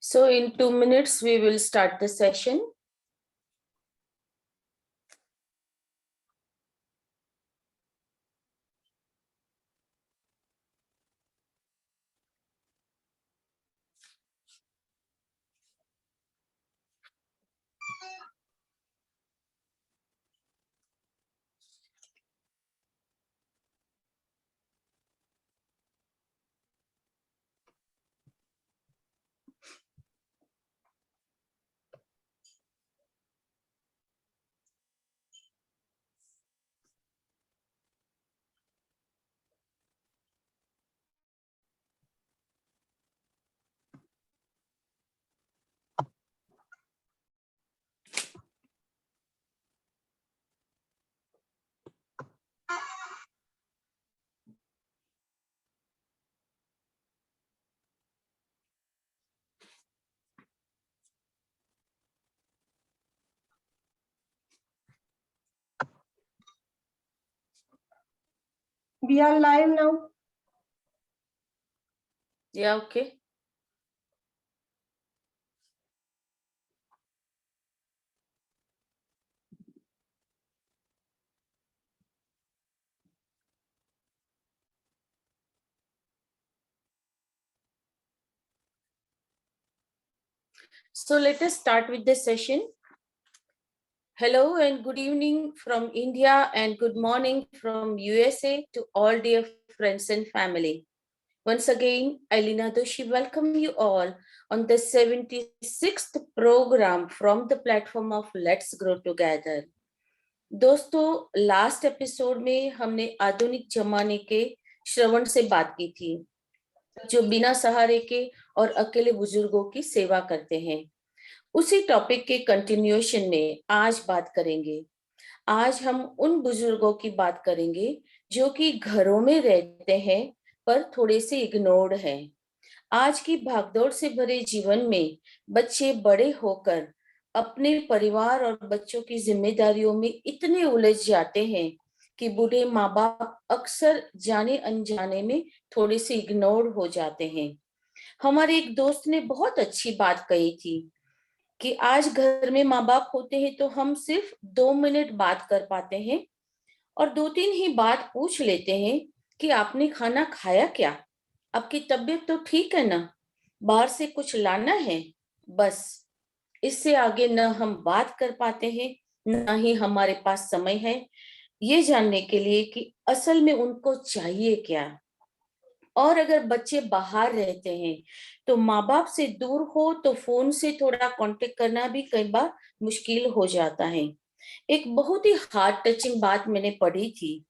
So in 2 minutes, we will start the session. We are live now. Yeah, okay. So let us start with the session. Hello and good evening from India and good morning from USA to all dear friends and family. Once again, Ailina Doshi welcome you all on the 76th program from the platform of Let's Grow Together. दोस्तों, last episode में हमने आधुनिक जमाने के श्रवण से बात की थी, जो बिना सहारे के और अकेले बुजुर्गों की सेवा करते हैं। उसी टॉपिक के कंटिन्यूएशन में आज बात करेंगे। आज हम उन बुजुर्गों की बात करेंगे जो कि घरों में रहते हैं पर थोड़े से इग्नोर्ड हैं। आज की भागदौड़ से भरे जीवन में बच्चे बड़े होकर अपने परिवार और बच्चों की जिम्मेदारियों में इतने उलझ जाते हैं कि बूढ़े माँ बाप अक्सर जाने अनजाने में थोड़े से इग्नोर हो जाते हैं। हमारे एक दोस्त ने बहुत अच्छी बात कही थी कि आज घर में माँ बाप होते हैं तो हम सिर्फ 2 मिनट बात कर पाते हैं और 2-3 ही बात पूछ लेते हैं कि आपने खाना खाया क्या, आपकी तबीयत तो ठीक है ना, बाहर से कुछ लाना है। बस इससे आगे न हम बात कर पाते हैं, न ही हमारे पास समय है ये जानने के लिए कि असल में उनको चाहिए क्या। और अगर बच्चे बाहर रहते हैं तो माँ बाप से दूर हो तो फोन से थोड़ा कांटेक्ट करना भी कई बार मुश्किल हो जाता है। एक बहुत ही हार्ट टचिंग बात मैंने पढ़ी थी।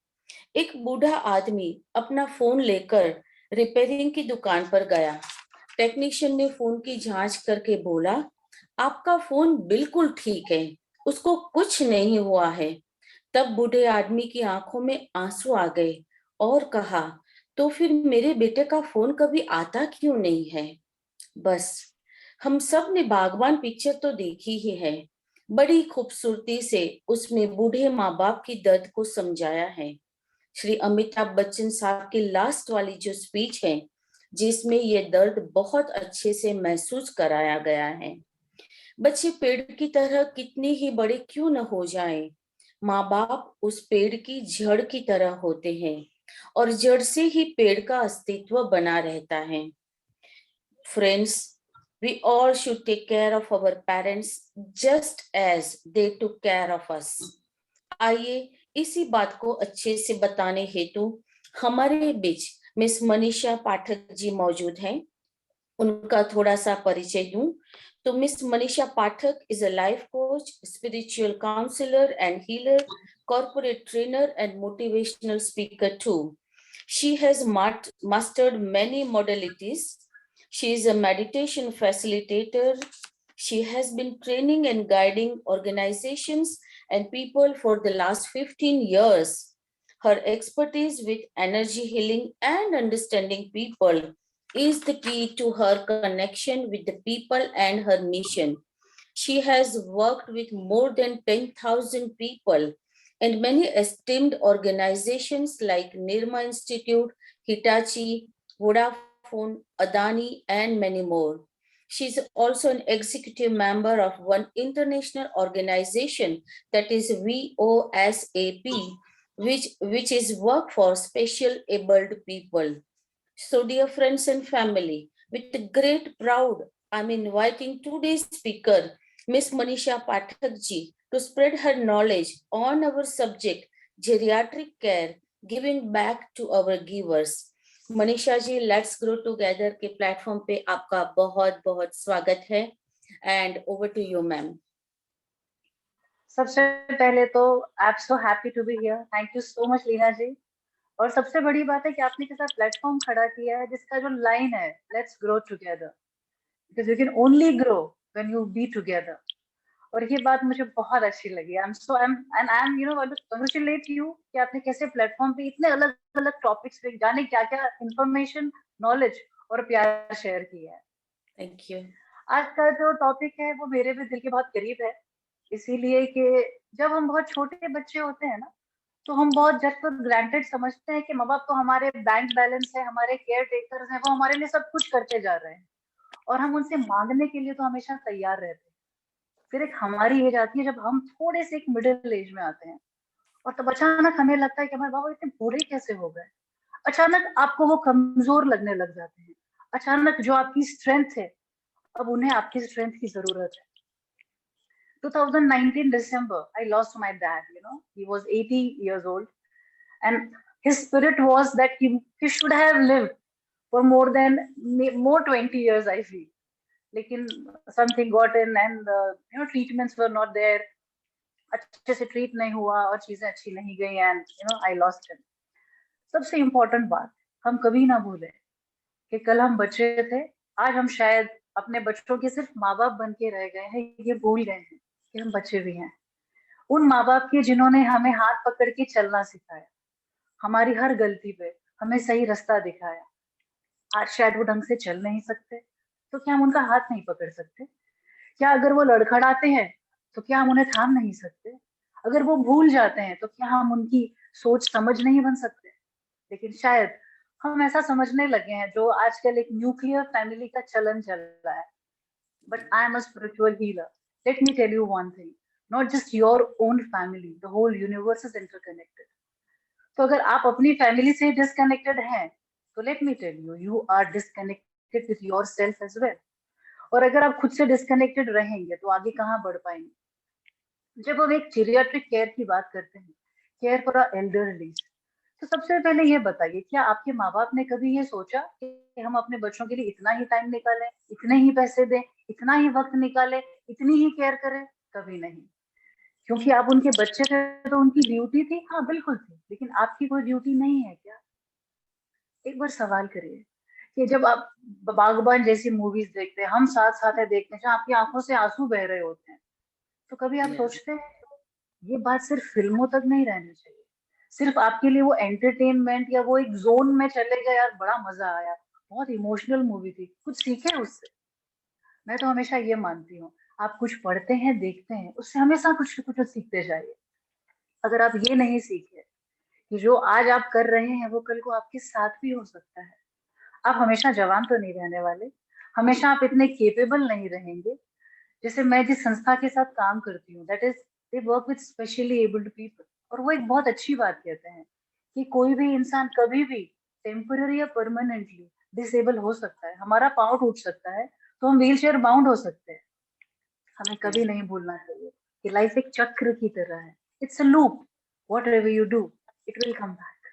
एक बूढ़ा आदमी अपना फोन लेकर रिपेयरिंग की दुकान पर गया। टेक्नीशियन ने फोन की जांच करके बोला, आपका फोन बिल्कुल ठीक है, उसको कुछ नहीं हुआ है। तब बूढ़े आदमी की आंखों में आंसू आ गए और कहा, तो फिर मेरे बेटे का फोन कभी आता क्यों नहीं है। बस हम सब ने बागबान पिक्चर तो देखी ही है। बड़ी खूबसूरती से उसमें बूढ़े माँ बाप की दर्द को समझाया है। श्री अमिताभ बच्चन साहब की लास्ट वाली जो स्पीच है, जिसमें ये दर्द बहुत अच्छे से महसूस कराया गया है। बच्चे पेड़ की तरह कितने ही बड़े क्यों न हो जाएं, माँ बाप उस पेड़ की जड़ की तरह होते हैं और जड़ से ही पेड़ का अस्तित्व बना रहता है। Friends, we all should take care of our parents just as they took care of us. आइए इसी बात को अच्छे से बताने हेतु हमारे बीच मिस मनीषा पाठक जी मौजूद हैं। उनका थोड़ा सा परिचय दूं तो miss Manisha Pathak is a life coach, spiritual counselor and healer, corporate trainer and motivational speaker too. She has mastered many modalities. She is a meditation facilitator. She has been training and guiding organizations and people for the last 15 years. Her expertise with energy healing and understanding people is the key to her connection with the people and her mission. She has worked with more than 10,000 people and many esteemed organizations like Nirma Institute, Hitachi, Vodafone, Adani, and many more. She's also an executive member of one international organization, that is WOSAP, which is work for special abled people. So, dear friends and family, with great proud, I'm inviting today's speaker, Miss Manisha Pathak ji, to spread her knowledge on our subject, geriatric care, giving back to our givers. Manisha ji, let's grow together के platform पे आपका बहुत बहुत स्वागत है, and over to you ma'am. सबसे पहले तो I am so happy to be here, thank you so much Leena ji. और सबसे बड़ी बात है कि आपने कैसा प्लेटफॉर्म खड़ा किया है जिसका जो लाइन है, let's grow together, because you can only grow when you be together. और ये बात मुझे बहुत अच्छी लगी। आई am so I am you know congratulate you कि आपने कैसे प्लेटफॉर्म पे इतने अलग अलग टॉपिक्स पे जाने क्या क्या इंफॉर्मेशन, नॉलेज और प्यार शेयर किया है। Thank you. आज का जो टॉपिक है वो मेरे भी दिल के बहुत करीब है, इसीलिए कि जब हम बहुत छोटे बच्चे होते हैं ना, तो हम बहुत जस्ट फॉर ग्रांटेड समझते हैं कि माँ बाप तो हमारे बैंक बैलेंस है, हमारे केयर टेकर्स हैं, वो हमारे लिए सब कुछ करते जा रहे हैं और हम उनसे मांगने के लिए तो हमेशा तैयार रहते हैं। फिर एक हमारी एज आती है जब हम थोड़े से एक मिडिल एज में आते हैं और तब अचानक हमें लगता है कि हमारे बाबा इतने बूढ़े कैसे हो गए। अचानक आपको वो कमजोर लगने लग जाते हैं। अचानक जो आपकी स्ट्रेंथ है, अब उन्हें आपकी स्ट्रेंथ की जरूरत है। 2019 December, I lost my dad. You know, he was 80 years old, and his spirit was that he should have lived for more 20 years. I feel, लेकिन something got in, and you know, treatments were not there. अच्छे से treat नहीं हुआ और चीजें अच्छी नहीं गई, and you know, I lost him. सबसे इम्पोर्टेंट बात हम कभी ना भूलें कि कल हम बच्चे थे, आज हम शायद अपने बच्चों के सिर्फ माँ बाप बन के रह गए हैं, ये भूल गए हैं कि हम बच्चे भी हैं। उन माँ बाप के जिन्होंने हमें हाथ पकड़ के चलना सिखाया, हमारी हर गलती पे हमें सही रास्ता दिखाया। आज शायद वो ढंग से चल नहीं सकते, तो क्या हम उनका हाथ नहीं पकड़ सकते? क्या अगर वो लड़खड़ाते हैं तो क्या हम उन्हें थाम नहीं सकते? अगर वो भूल जाते हैं तो क्या हम उनकी सोच समझ नहीं बन सकते? लेकिन शायद हम ऐसा समझने लगे हैं, जो आजकल एक न्यूक्लियर फैमिली का चलन चल रहा है। But I am a spiritual healer, let me tell you one thing, not just your own family, the whole universe is interconnected. तो अगर आप अपनी फैमिली से डिस्कनेक्टेड हैं, तो let me tell you, you are disconnected with yourself as well. और अगर आप खुद से डिस्कनेक्टेड रहेंगे तो आगे कहाँ बढ़ पाएंगे? जब हम एक जीरियाट्रिक केयर की बात करते हैं, केयर फॉर एल्डरली, तो सबसे पहले ये बताइए, क्या आपके माँ बाप ने कभी ये सोचा कि हम अपने बच्चों के लिए इतना ही टाइम निकालें, इतने ही पैसे दें, इतना ही वक्त निकालें, इतनी ही केयर करें? कभी नहीं। क्योंकि आप उनके बच्चे थे तो उनकी ड्यूटी थी, हाँ बिल्कुल थी, लेकिन आपकी कोई ड्यूटी नहीं है क्या? एक बार सवाल करिए कि जब आप बागबान जैसी मूवीज देखते हैं, हम साथ साथ है देखते हैं, जहाँ आपकी आंखों से आंसू बह रहे होते हैं, तो कभी आप सोचते हैं ये बात सिर्फ फिल्मों तक नहीं रहनी चाहिए, सिर्फ आपके लिए वो एंटरटेनमेंट या वो एक जोन में चले गए, यार बड़ा मजा आया, बहुत इमोशनल मूवी थी, कुछ सीखे उससे? मैं तो हमेशा ये मानती हूँ, आप कुछ पढ़ते हैं, देखते हैं, उससे हमेशा कुछ कुछ सीखते जाइए। अगर आप ये नहीं सीखे कि जो आज आप कर रहे हैं वो कल को आपके साथ भी हो सकता है, आप हमेशा जवान तो नहीं रहने वाले, हमेशा आप इतने केपेबल नहीं रहेंगे। जैसे मैं जिस संस्था के साथ काम करती हूँ, that is they work with specially abled people, और वो एक बहुत अच्छी बात कहते हैं कि कोई भी इंसान कभी भी टेम्पररी या परमानेंटली डिसेबल हो सकता है। हमारा पाँव टूट सकता है तो हम व्हील चेयर बाउंड हो सकते हैं। हमें कभी नहीं भूलना चाहिए कि लाइफ एक चक्र की तरह है, it's a loop, whatever you do it will come back.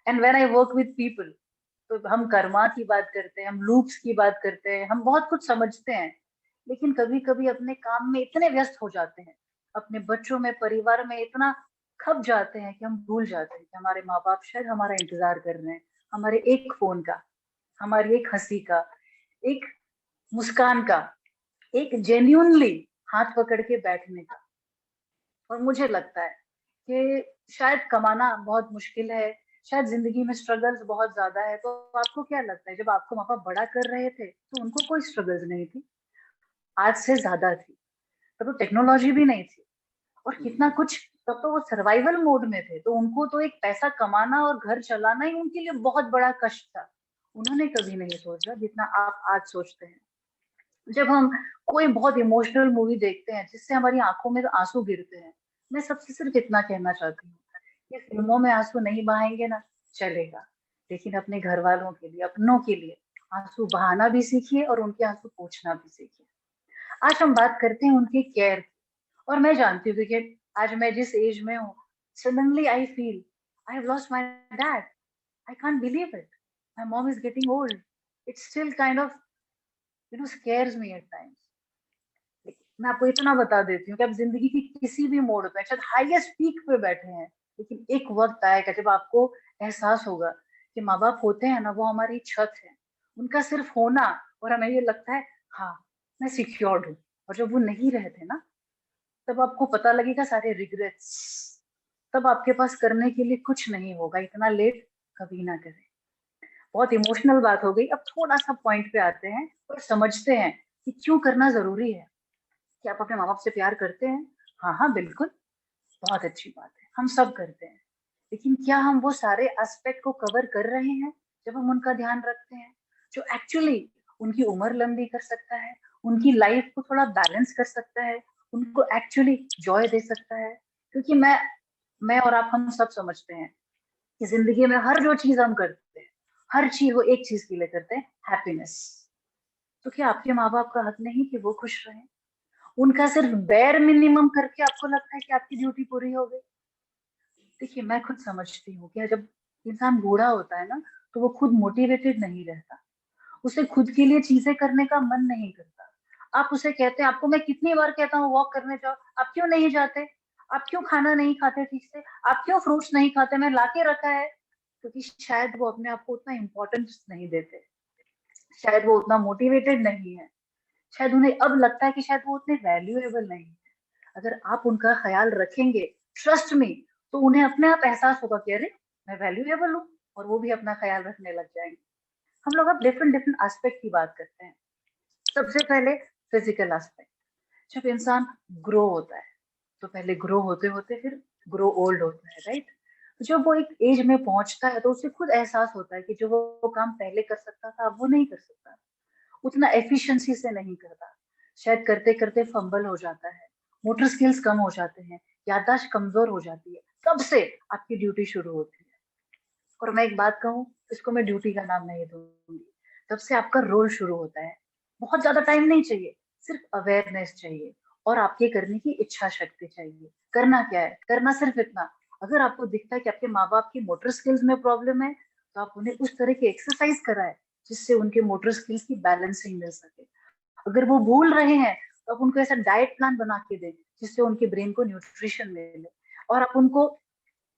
And when I work with people, तो हम कर्मा की बात करते हैं, हम लूप्स की बात करते हैं, हम बहुत कुछ समझते हैं, लेकिन कभी कभी अपने काम में इतने व्यस्त हो जाते हैं, अपने बच्चों में, परिवार में इतना खप जाते हैं कि हम भूल जाते हैं कि हमारे माँ बाप शायद हमारा इंतजार कर रहे हैं, हमारे एक फोन का, हमारी एक हंसी का, एक मुस्कान का, एक जेन्यूनली हाथ पकड़ के बैठने का। और मुझे लगता है कि शायद कमाना बहुत मुश्किल है, शायद जिंदगी में स्ट्रगल्स बहुत ज्यादा है, तो आपको क्या लगता है जब आपको माँ बाप बड़ा कर रहे थे तो उनको कोई स्ट्रगल्स नहीं थी? आज से ज्यादा थी। तब तो टेक्नोलॉजी भी नहीं थी और कितना कुछ, तब तो वो सर्वाइवल मोड में थे, तो उनको तो एक पैसा कमाना और घर चलाना ही उनके लिए बहुत बड़ा कष्ट था। उन्होंने कभी नहीं सोचा जितना आप आज सोचते हैं। जब हम कोई बहुत इमोशनल मूवी देखते हैं जिससे हमारी आंखों में आंसू गिरते हैं, मैं सबसे सिर्फ इतना कहना चाहती हूँ कि फिल्मों में आंसू नहीं बहाएंगे ना, चलेगा, लेकिन अपने घर वालों के लिए, अपनों के लिए आंसू बहाना भी सीखिए और उनके आंसू पोंछना भी सीखिए। आज हम बात करते हैं उनकी केयर की। और मैं जानती हूँ कि आज मैं जिस एज में हूँ, suddenly I feel I have lost my dad, I can't believe it, my mom is getting old, it still kind of scares me at times. मैं आपको इतना बता देती हूँ कि आप जिंदगी की किसी भी मोड़ पे, शायद हाईएस्ट पीक पे बैठे हैं, लेकिन एक वक्त आएगा जब आपको एहसास होगा कि माँ बाप होते हैं ना, वो हमारी छत है, उनका सिर्फ होना, और हमें ये लगता है हाँ मैं सिक्योर्ड हूँ। और जब वो नहीं रहते ना, तब आपको पता लगेगा सारे रिग्रेट्स, तब आपके पास करने के लिए कुछ नहीं होगा, इतना लेट कभी ना करें। बहुत इमोशनल बात हो गई, अब थोड़ा सा पॉइंट पे आते हैं और समझते हैं कि क्यों करना जरूरी है। क्या आप अपने माँ बाप से प्यार करते हैं? हाँ हाँ बिल्कुल, बहुत अच्छी बात है, हम सब करते हैं। लेकिन क्या हम वो सारे एस्पेक्ट को कवर कर रहे हैं जब हम उनका ध्यान रखते हैं, जो एक्चुअली उनकी उम्र लंबी कर सकता है, उनकी लाइफ को थोड़ा बैलेंस कर सकता है, उनको एक्चुअली जॉय दे सकता है? क्योंकि मैं और आप हम सब समझते हैं कि जिंदगी में हर जो चीज हम करते हैं, हर चीज वो एक चीज के लिए करते हैं, हैप्पीनेस। तो क्या आपके माँ बाप का हक नहीं कि वो खुश रहें? उनका सिर्फ बेयर मिनिमम करके आपको लगता है कि आपकी ड्यूटी पूरी हो गई? देखिए, मैं खुद समझती हूँ कि जब इंसान बूढ़ा होता है ना, तो वो खुद मोटिवेटेड नहीं रहता, उसे खुद के लिए चीजें करने का मन नहीं करता। आप उसे कहते हैं, आपको मैं कितनी बार कहता हूँ वॉक करने जाओ, आप क्यों नहीं जाते? आप क्यों खाना नहीं खाते ठीक से? आप क्यों फ्रूट्स नहीं खाते? मैं लाके रखा है। क्योंकि शायद वो अपने आप को उतना इम्पोर्टेंस नहीं देते, शायद वो उतना मोटिवेटेड नहीं है, शायद उन्हें अब लगता है कि शायद वो उतने वैल्यूएबल नहीं है। अगर आप उनका ख्याल रखेंगे, ट्रस्ट में, तो उन्हें अपने आप एहसास होगा कि अरे मैं वैल्यूएबल हूँ, और वो भी अपना ख्याल रखने लग जाएंगे। हम लोग अब डिफरेंट डिफरेंट एस्पेक्ट की बात करते हैं। सबसे पहले फिजिकल एस्पेक्ट। जब इंसान ग्रो होता है, तो पहले ग्रो होते होते फिर ग्रो ओल्ड होता है, राइट? जब वो एक एज में पहुंचता है तो उसे खुद एहसास होता है कि जो वो काम पहले कर सकता था अब वो नहीं कर सकता, उतना एफिशिएंसी से नहीं करता, शायद करते करते फंबल हो जाता है, मोटर स्किल्स कम हो जाते हैं, याददाश्त कमजोर हो जाती है, तब से आपकी ड्यूटी शुरू होती है। और मैं एक बात कहूँ, इसको मैं ड्यूटी का नाम नहीं दूंगी, तब से आपका रोल शुरू होता है। बहुत ज्यादा टाइम नहीं चाहिए, सिर्फ अवेयरनेस चाहिए और आपके करने की इच्छा शक्ति चाहिए। करना क्या है? करना सिर्फ इतना, अगर आपको दिखता है कि आपके माँ बाप की मोटर स्किल्स में प्रॉब्लम है, तो आप उन्हें उस तरह की एक्सरसाइज कराएं जिससे उनके मोटर स्किल्स की बैलेंसिंग मिल सके। अगर वो भूल रहे हैं, तो आप उनको ऐसा डाइट प्लान बना के दें जिससे उनके ब्रेन को न्यूट्रिशन मिले, और आप उनको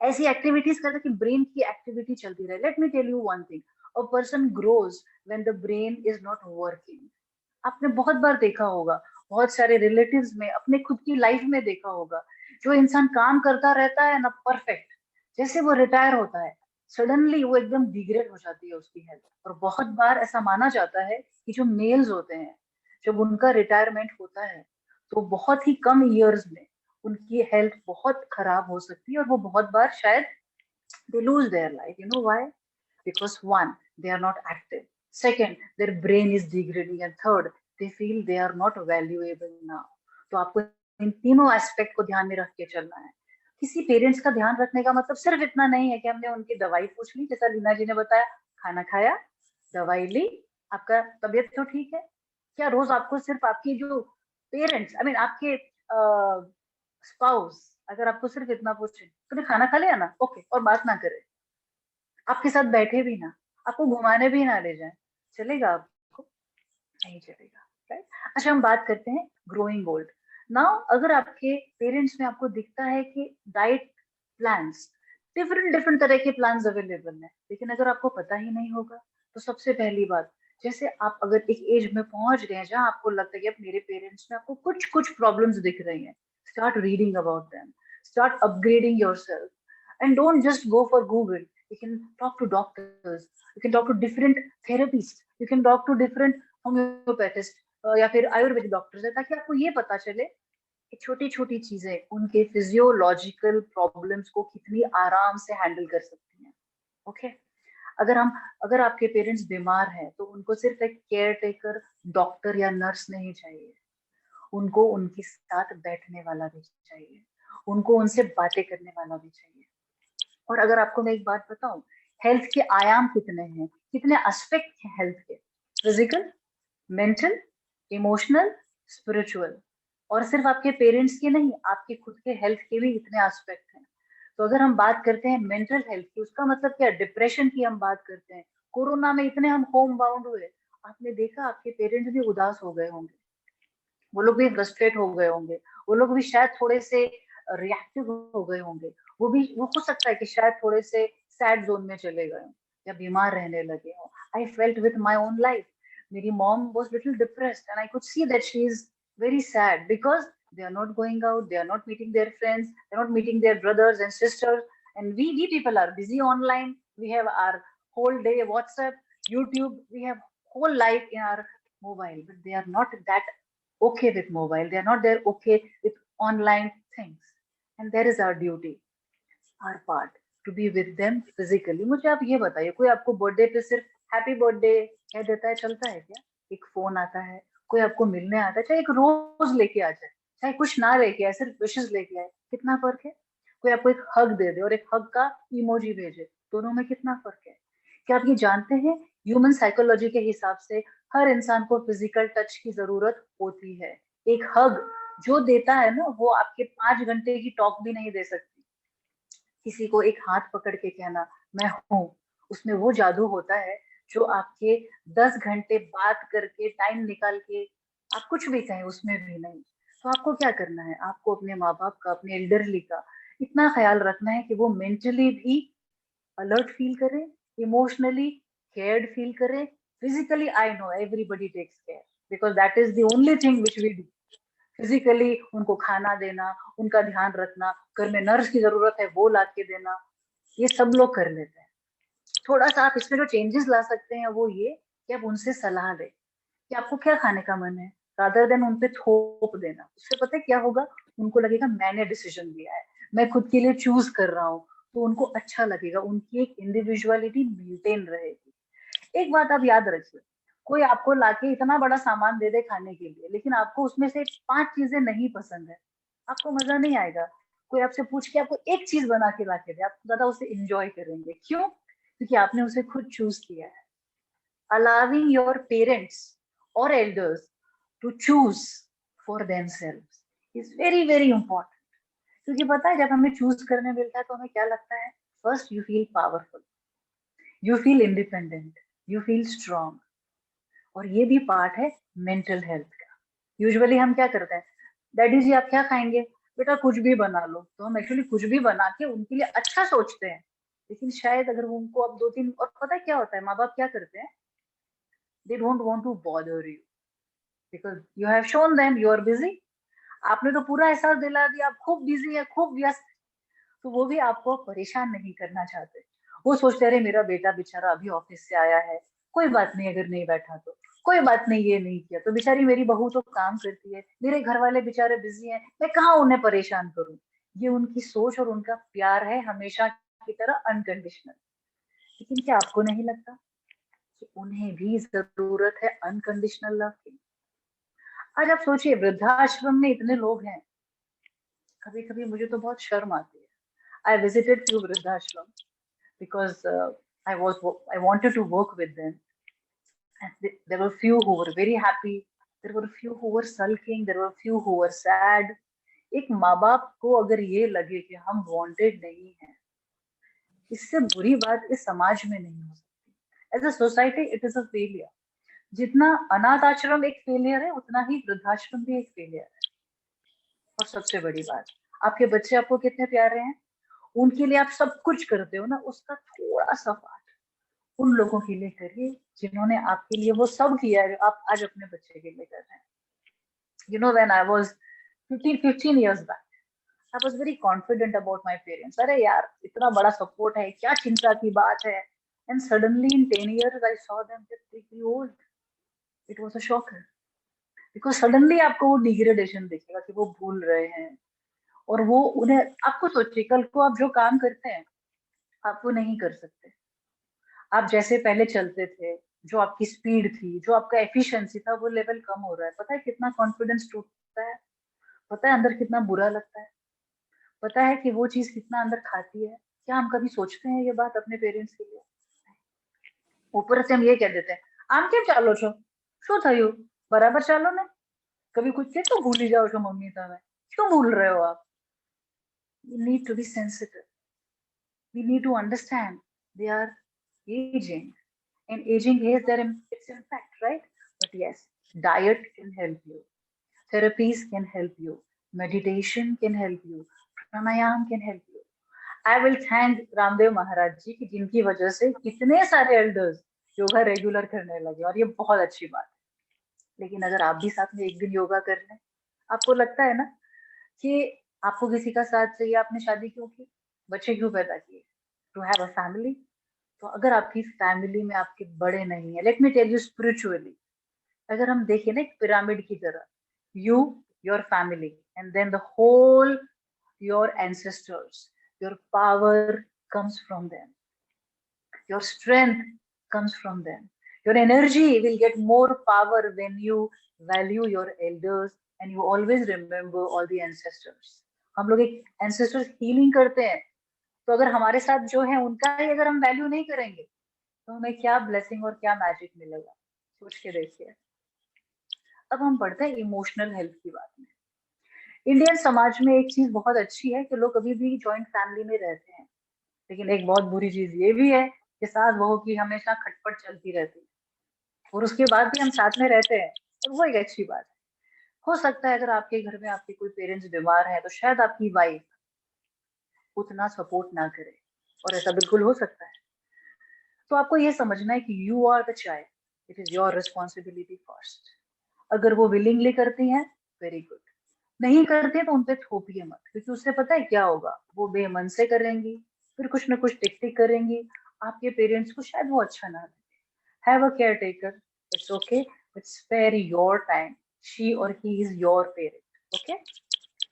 ऐसी एक्टिविटीज करते कि ब्रेन की एक्टिविटी चलती रहे। Let me tell you one thing, a person grows when the brain is not working. आपने बहुत बार देखा होगा, बहुत सारे रिलेटिव्स में, अपने खुद की लाइफ में देखा होगा, जो इंसान काम करता रहता है ना परफेक्ट, जैसे वो रिटायर होता है, सडनली वो एकदम डिग्रेड हो जाती है उसकी हेल्थ। और बहुत बार ऐसा माना जाता है कि जो मेल्स होते हैं, जब उनका रिटायरमेंट होता है, तो बहुत ही कम ईयर्स में उनकी हेल्थ बहुत खराब हो सकती है, और वो बहुत बार शायद they lose their life. You know why? Because one, they are not active. Second, their brain is degrading. And third, they feel they are not valuable now. तो आपको इन तीनों एस्पेक्ट को ध्यान में रख के चलना है। किसी पेरेंट्स का ध्यान रखने का मतलब सिर्फ इतना नहीं है कि हमने उनकी दवाई पूछ ली, जैसा लीना जी ने बताया, खाना खाया, दवाई ली, आपका तबीयत तो ठीक है। क्या रोज आपको सिर्फ आपकी जो पेरेंट्स, आई मीन आपके स्पाउस, अगर आपको सिर्फ इतना पूछे, तूने खाना खा लिया ना, ओके, और बात ना करे, आपके साथ बैठे भी ना, आपको घुमाने भी ना ले जाए, चलेगा आपको? नहीं चलेगा, राइट? अच्छा, हम बात करते हैं ग्रोइंग ओल्ड। नाउ अगर आपके पेरेंट्स में आपको दिखता है कि डाइट प्लान्स, डिफरेंट डिफरेंट तरह के प्लान्स अवेलेबल हैं, लेकिन अगर आपको पता ही नहीं होगा, तो सबसे पहली बात, जैसे आप अगर एक एज में पहुंच गए हैं जहां आपको लगता है कि अब मेरे पेरेंट्स में आपको कुछ कुछ प्रॉब्लम्स दिख रही हैं, start reading about them, start upgrading yourself, and don't just go for Google. You can talk to doctors, you can talk to different therapists, you can talk to different होम्योपैथिस्ट या फिर Ayurvedic doctors है, ताकि आपको ये पता चले कि छोटी छोटी चीजें उनके फिजियोलॉजिकल प्रॉब्लम्स को कितनी आराम से हैंडल कर सकती हैं। ओके, अगर आपके पेरेंट्स बीमार हैं, तो उनको सिर्फ एक केयर टेकर डॉक्टर या नर्स नहीं चाहिए, उनको उनके साथ बैठने वाला भी चाहिए, उनको उनसे बातें करने वाला भी चाहिए। और अगर आपको मैं एक बात बताऊं, हेल्थ के आयाम कितने हैं, कितने एस्पेक्ट हैं हेल्थ के, फिजिकल, मेंटल, इमोशनल, स्पिरिचुअल। और सिर्फ आपके पेरेंट्स के नहीं, आपके खुद के हेल्थ के भी इतने एस्पेक्ट हैं। तो अगर हम बात करते हैं मेंटल हेल्थ की, उसका मतलब क्या, डिप्रेशन की हम बात करते हैं। कोरोना में इतने हम होम बाउंड हुए, आपने देखा आपके पेरेंट्स भी उदास हो गए होंगे, वो लोग भी फ्रस्ट्रेट हो गए होंगे, वो लोग भी शायद थोड़े से रिएक्टिव हो गए होंगे, वो हो सकता है कि शायद थोड़े से सैड जोन में चले गए हों या बीमार रहने लगे हों। I felt with my own life, मेरी mom was little depressed and I could see that she is very sad because they are not going out, they are not meeting their friends, they are not meeting their brothers and sisters, and we people are busy online. We have our whole day WhatsApp, YouTube, we have whole life in our mobile, but they are not that okay with mobile, they are not there okay with online things. And there is our duty, our part, to be with them physically. मुझे आप ये बताइए, कोई आपको birthday पे सिर्फ happy birthday कह देता है, चलता है क्या? एक फोन आता है, कोई आपको मिलने आता है, चाहे एक रोज लेके आ जाए, चाहे कुछ ना लेके आए, सिर्फ विशेष लेके आए, कितना फर्क है? कोई आपको एक हग दे दे और एक हग का इमोजी भेजे, दोनों में कितना फर्क है? क्या आप ये जानते हैं, ह्यूमन साइकोलॉजी के हिसाब से हर इंसान को फिजिकल टच की जरूरत होती है। एक हग जो देता है ना, वो आपके 5 घंटे की टॉक भी नहीं दे सकती। किसी को एक हाथ पकड़ के कहना मैं हूं, उसमें वो जादू होता है जो आपके 10 घंटे बात करके टाइम निकाल के आप कुछ भी कहें उसमें भी नहीं। तो आपको क्या करना है, आपको अपने माँ बाप का, अपने एल्डरली का इतना ख्याल रखना है कि वो मेंटली भी अलर्ट फील करे, इमोशनली केयर्ड फील करे, physically I know everybody takes care because that is the only thing which we do. Physically उनको खाना देना, उनका ध्यान रखना, घर में नर्स की जरूरत है वो ला के देना, ये सब लोग कर लेते हैं। थोड़ा सा आप इसमें जो चेंजेस ला सकते हैं वो ये कि आप उनसे सलाह दें कि आपको क्या खाने का मन है, रादर देन उनपे थोप देना। उससे पता है क्या होगा, उनको लगेगा मैंने डिसीजन लिया है, मैं खुद के लिए चूज कर रहा हूँ, तो उनको अच्छा लगेगा, उनकी एक इंडिविजुअलिटी मेंटेन रहेगी। एक बात आप याद रखिए, कोई आपको लाके इतना बड़ा सामान दे दे खाने के लिए, लेकिन आपको उसमें से 5 चीजें नहीं पसंद है, आपको मजा नहीं आएगा। कोई आपसे पूछ के आपको एक चीज बना के ला के दे, आप ज्यादा उसे इंजॉय करेंगे। क्यों? क्योंकि आपने उसे खुद चूज किया है। अलाउिंग योर पेरेंट्स और elders to choose for themselves is very very important. क्योंकि पता है, जब हमें चूज करने मिलता है तो हमें क्या लगता है, first you feel powerful, you feel independent, you feel strong. और ये भी पार्ट है मेंटल हेल्थ का। यूजुअली हम क्या करते हैं, डैडी जी आप क्या खाएंगे, बेटा कुछ भी बना लो, तो हम एक्चुअली कुछ भी बना के उनके लिए अच्छा सोचते हैं। लेकिन शायद अगर उनको अब 2-3, और पता है क्या होता है, माँ बाप क्या करते हैं, they don't want to bother you because you have shown them you are busy. आपने तो पूरा एहसास दिला दिया आप खूब बिजी है, खूब व्यस्त, तो वो भी आपको परेशान नहीं करना चाहते। वो सोचते अरे मेरा बेटा बेचारा अभी ऑफिस से आया है, कोई बात नहीं, अगर नहीं बैठा तो कोई बात नहीं, ये नहीं किया तो बेचारी मेरी बहू तो काम करती है, मेरे घर वाले बेचारे बिजी हैं, मैं कहाँ उन्हें परेशान करूं। ये उनकी सोच और उनका प्यार है, हमेशा की तरह अनकंडीशनल। लेकिन क्या आपको नहीं लगता कि उन्हें भी जरूरत है अनकंडीशनल लव की? आज आप सोचिए, वृद्धाश्रम में इतने लोग हैं, कभी कभी मुझे तो बहुत शर्म आती है। आई विजिटेड फ्यू वृद्धाश्रम because I wanted to work with them. And there were few who were very happy. There were few who were sulking. There were few who were sad. एक माँ बाप को अगर ये लगे कि हम वांटेड नहीं है, इससे बुरी बात इस समाज में नहीं हो सकती। As a society it is a failure. जितना अनाथ आश्रम एक फेलियर है, उतना ही वृद्धाश्रम भी एक फेलियर है। और सबसे बड़ी बात, आपके बच्चे आपको कितने प्यारे हैं, उनके लिए आप सब कुछ करते हो ना, उसका थोड़ा सा पार्ट उन लोगों के लिए करिए जिन्होंने आपके लिए वो सब किया है जो आप आज अपने बच्चे के लिए कर रहे हैं। You know, when I was 15 years back, I was very confident about my parents. अरे यार इतना बड़ा सपोर्ट है, क्या चिंता की बात है। And suddenly in 10 years I saw them get pretty old. It was a shocker. Because suddenly आपको वो डिग्रेडेशन दिखेगा कि वो भूल रहे हैं, और वो उन्हें, आपको सोचिए कल को आप जो काम करते हैं आप वो नहीं कर सकते। आप जैसे पहले चलते थे, जो आपकी स्पीड थी, जो आपका एफिशिएंसी था, वो लेवल कम हो रहा है। पता है कितना कॉन्फिडेंस टूटता है, पता है अंदर कितना बुरा लगता है, पता है कि वो चीज कितना अंदर खाती है। क्या हम कभी सोचते हैं ये बात अपने पेरेंट्स के लिए? ऊपर से हम ये कह देते हैं, आम केम चालो छो, શું થયું, बराबर चालो ने, कभी कुछ के तो भूल ही जाओ છો मम्मी તમે, क्यों भूल रहे हो आप? We need to be sensitive. We need to understand they are aging, and aging has its impact, right? But yes, diet can help you, therapies can help you, meditation can help you, pranayam can help you. I will thank Ramdev महाराज जी की जिनकी वजह से कितने सारे elders yoga regular करने लगे, और ये बहुत अच्छी बात है। लेकिन अगर आप भी साथ में एक दिन योगा कर लें, आपको लगता है ना कि आपको किसी का साथ चाहिए, आपने शादी क्यों की, बच्चे क्यों पैदा किए, टू हैव अ फैमिली। तो अगर आपकी फैमिली में आपके बड़े नहीं है, let me tell you spiritually, अगर हम देखें ना एक पिरामिड की तरह, you, your family, and then the whole your ancestors, your power comes from them, your strength comes from them, your energy will get more power when you value your elders and you always remember all the ancestors. हम लोग एक ancestors healing करते हैं, तो अगर हमारे साथ जो है उनका ही अगर हम वैल्यू नहीं करेंगे तो हमें क्या ब्लेसिंग और क्या मैजिक मिलेगा, सोच के देखिए। अब हम पढ़ते हैं इमोशनल हेल्थ की बात में। इंडियन समाज में एक चीज बहुत अच्छी है कि लोग अभी भी जॉइंट फैमिली में रहते हैं, लेकिन एक बहुत बुरी चीज ये भी है कि सास बहू की हमेशा खटपट चलती रहती है, और उसके बाद भी हम साथ में रहते हैं, और वो एक अच्छी बात है। हो सकता है अगर आपके घर में आपके कोई पेरेंट्स बीमार है तो शायद आपकी वाइफ उतना सपोर्ट ना करे, और ऐसा बिल्कुल हो सकता है। तो आपको ये समझना है कि you are the child, it is your responsibility first. अगर वो विलिंगली करती हैं, वेरी गुड, नहीं करते तो उनपे थोपिए मत, क्योंकि उससे पता है क्या होगा, वो बेमन से करेंगी, फिर कुछ ना कुछ टिक टिक करेंगी, आपके पेरेंट्स को शायद वो अच्छा ना लगे। Have a caretaker, it's okay, it's spare your time, she और he is your parent, okay.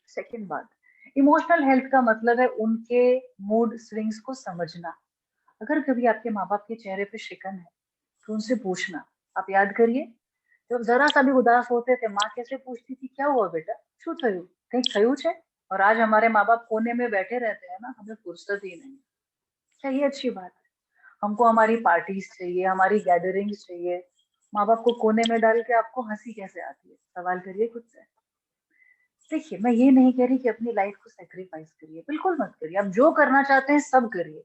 Second बात, इमोशनल हेल्थ का मतलब है उनके मूड स्विंग्स को समझना। अगर कभी आपके माँ बाप के चेहरे पे शिकन है तो उनसे पूछना। आप याद करिए, जब जरा सा भी उदास होते थे, माँ कैसे पूछती थी, क्या हुआ बेटा, शू थयू, कहीं थयू छे? और आज हमारे माँ बाप कोने में बैठे रहते हैं ना, हमें फुर्सत ही नहीं। क्या ये अच्छी बात है? हमको हमारी पार्टीज चाहिए, हमारी गैदरिंग्स चाहिए, माँ बाप को कोने में डाल के आपको हंसी कैसे आती है? सवाल करिए खुद से। देखिए, मैं ये नहीं कह रही कि अपनी लाइफ को सेक्रीफाइस करिए, बिल्कुल मत करिए, आप जो करना चाहते हैं सब करिए,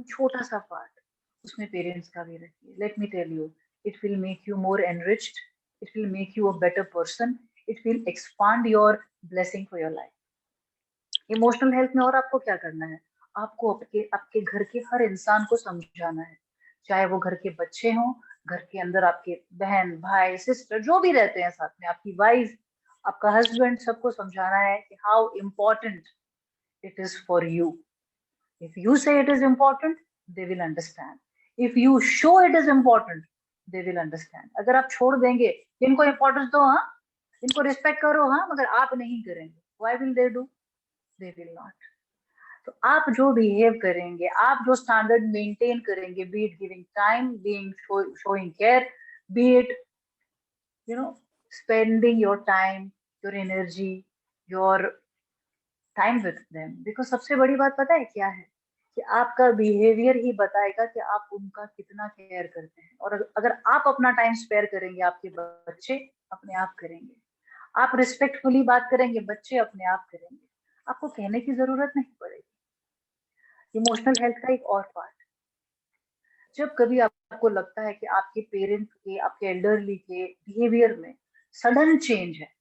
छोटा सा पार्ट उसमें पेरेंट्स का भी रखिए। Let me tell you, it will make you more enriched, it will make you a better person, it will expand your blessing for your life. Emotional health में और आपको क्या करना है, आपको आपके आपके घर के हर इंसान को समझाना है, चाहे वो घर के बच्चे हों, घर के अंदर आपके बहन भाई सिस्टर जो भी रहते हैं साथ में, आपकी वाइफ, आपका हस्बैंड, सबको समझाना है कि how important it is for you. If you say it is important, they will understand. If you show it is important, they will understand. अगर आप छोड़ देंगे, इनको इम्पोर्टेंस दो, हाँ, इनको रिस्पेक्ट करो, हाँ, मगर आप नहीं करेंगे, why will they do? They will not. तो आप जो बिहेव करेंगे, आप जो स्टैंडर्ड मेंटेन करेंगे, be it giving time, being showing care, be it spending your time, your energy, your time with them, because सबसे बड़ी बात पता है क्या है, कि आपका बिहेवियर ही बताएगा कि आप उनका कितना केयर करते हैं। और अगर आप अपना टाइम स्पेयर करेंगे, आपके बच्चे अपने आप करेंगे। आप रिस्पेक्टफुली बात करेंगे, बच्चे अपने आप करेंगे, आपको कहने की जरूरत नहीं पड़ेगी। इमोशनल हेल्थ का एक और पार्ट, जब कभी आपको लगता है कि आपके पेरेंट्स के, आपके एल्डरली के बिहेवियर में सडन चेंज है,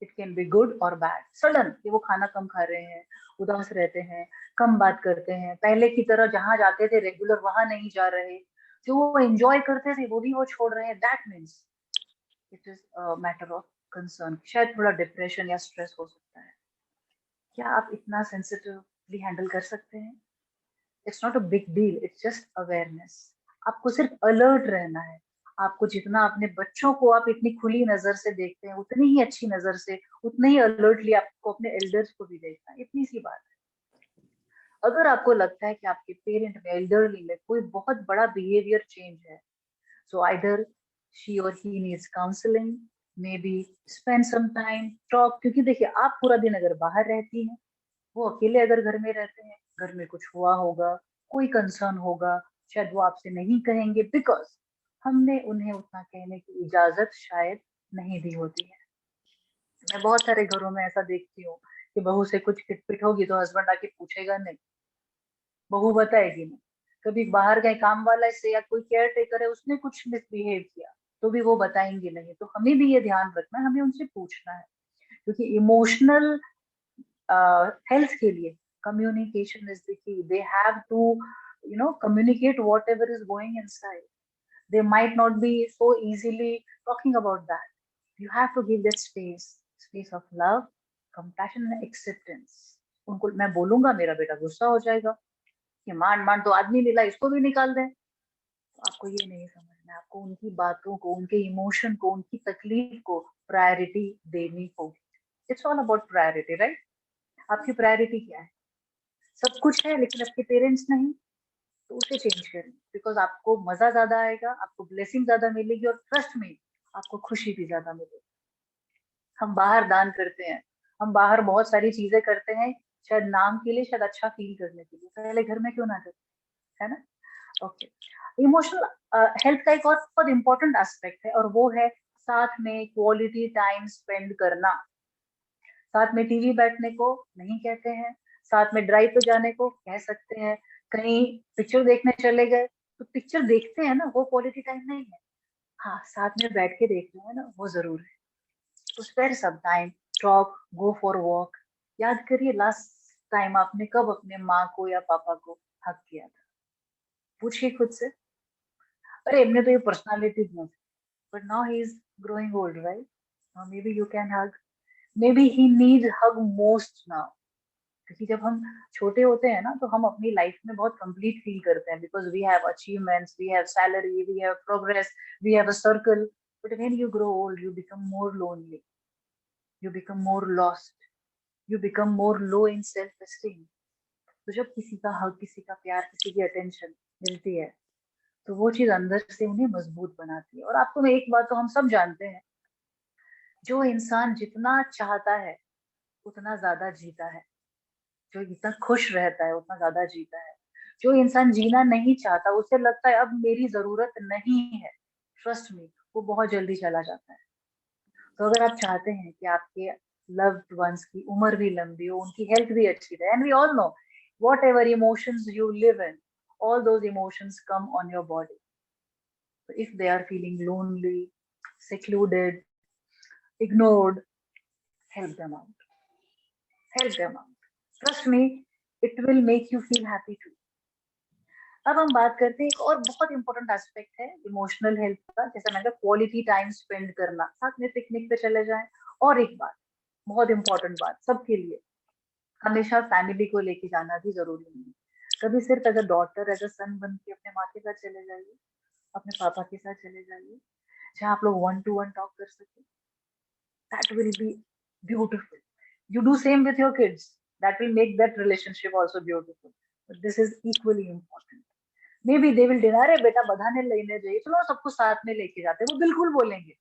इट कैन बी गुड और बैड। सडन कि वो खाना कम खा रहे हैं, उदास रहते हैं, कम बात करते हैं, पहले की तरह जहां जाते थे रेगुलर वहां नहीं जा रहे, जो वो एंजॉय करते थे वो भी वो छोड़ रहे हैं, that means it is a matter of concern. शायद थोड़ा डिप्रेशन या स्ट्रेस हो सकता है। क्या आप इतना सेंसिटिवली हैंडल कर सकते हैं? It's not a big deal, it's just awareness. आपको सिर्फ अलर्ट रहना है। आपको जितना अपने बच्चों को आप इतनी खुली नजर से देखते हैं, उतनी ही अच्छी नजर से, उतने ही अलर्टली आपको अपने एल्डर्स को भी देखना है। इतनी सी बात है। अगर आपको लगता है कि आपके पेरेंट में, एल्डरली में कोई बहुत बड़ा बिहेवियर चेंज है, So either she or he needs counseling, maybe spend some time, talk. क्योंकि देखिए आप पूरा दिन अगर बाहर रहती हैं, वो अकेले अगर घर में रहते हैं, घर में कुछ हुआ होगा, कोई कंसर्न होगा, शायद वो आपसे नहीं कहेंगे बिकॉज हमने उन्हें उतना कहने की इजाजत शायद नहीं दी होती है। मैं बहुत सारे घरों में ऐसा देखती हूँ कि बहू से कुछ खिटपिट होगी तो हस्बैंड आके पूछेगा नहीं, बहू बताएगी नहीं। कभी बाहर गए काम वाला से या कोई केयर टेकर है उसने कुछ मिसबिहेव किया तो भी वो बताएंगे नहीं। तो हमें भी ये ध्यान रखना है, हमें उनसे पूछना है, क्योंकि इमोशनल हेल्थ के लिए communication is the key. They have to communicate whatever is going inside. They might not be so easily talking about that. You have to give that space of love, compassion and acceptance. उनको मैं बोलूंगा मेरा बेटा गुस्सा हो जाएगा कि मान मान तो आदमी मिला इसको भी निकाल दें, तो आपको ये नहीं समझना, आपको उनकी बातों को, उनके इमोशन को, उनकी तकलीफ को प्रायोरिटी देनी होगी। It's all about priority, right? आपकी प्रायोरिटी क्या है? सब कुछ है लेकिन आपके पेरेंट्स नहीं, तो उसे चेंज करें, बिकॉज आपको मजा ज्यादा आएगा, आपको ब्लेसिंग ज्यादा मिलेगी और ट्रस्ट में आपको खुशी भी ज्यादा मिलेगी। हम बाहर दान करते हैं, हम बाहर बहुत सारी चीजें करते हैं शायद नाम के लिए, शायद अच्छा फील करने के लिए, पहले घर में क्यों ना करें, है ना? ओके, इमोशनल हेल्थ का एक और बहुत इंपॉर्टेंट एस्पेक्ट है और वो है साथ में क्वालिटी टाइम स्पेंड करना। साथ में टीवी बैठने को नहीं कहते हैं, साथ में ड्राइव पे जाने को कह सकते हैं, कहीं पिक्चर देखने चले गए तो पिक्चर देखते हैं ना, वो क्वालिटी टाइम नहीं है। हाँ, साथ में बैठ के देख रहे हैं ना, वो जरूर है। तो spare some time, talk, go for walk. याद करिए लास्ट टाइम आपने कब अपने माँ को या पापा को हक किया था? पूछिए खुद से। अरे हमने तो ये पर्सनालिटी नहीं, but now he is growing old, right? Now may be you can hug, may be he need hug most now. क्योंकि जब हम छोटे होते हैं ना तो हम अपनी लाइफ में बहुत कंप्लीट फील करते हैं, because we have achievements, we have salary, we have progress, we have a circle. But when you grow old you become more lonely, you become more lost, you become more low in self esteem. तो जब किसी का हक, किसी का प्यार, किसी की अटेंशन मिलती है तो वो चीज अंदर से उन्हें मजबूत बनाती है। और आपको मैं एक बात तो हम सब जानते हैं, जो इंसान जितना चाहता है उतना ज्यादा जीता है, जो जितना खुश रहता है उतना ज्यादा जीता है। जो इंसान जीना नहीं चाहता, उसे लगता है अब मेरी जरूरत नहीं है, ट्रस्ट मी, वो बहुत जल्दी चला जाता है। तो अगर आप चाहते हैं कि आपके लव्ड वंस की उम्र भी लंबी हो, उनकी हेल्थ भी अच्छी रहे, and we all know whatever emotions you live in, all those emotions come on your body. So if they are feeling lonely, secluded, ignored, help them out. Help them out. Trust me, it will make you feel happy too. अब हम बात करते हैं एक और बहुत important aspect है emotional health का, जैसा मैंने कहा क्वालिटी टाइम स्पेंड करना, साथ में पिकनिक पे चले जाएं। और एक बात, बहुत इंपॉर्टेंट बात सबके लिए, हमेशा फैमिली को लेके जाना भी जरूरी नहीं है। कभी सिर्फ as a daughter, as a son बन के अपने माँ के साथ चले जाइए, अपने पापा के साथ चले जाइए, जहाँ आप लोग 1-to-1 टॉक कर सके। That will be beautiful. You do same with your kids, that will make that relationship also beautiful. But this is equally important. May be they will deny, अरे बेटा बधाने लेने जाइए, चलो सबको साथ में लेके जाते हैं, वो बिल्कुल बोलेंगे,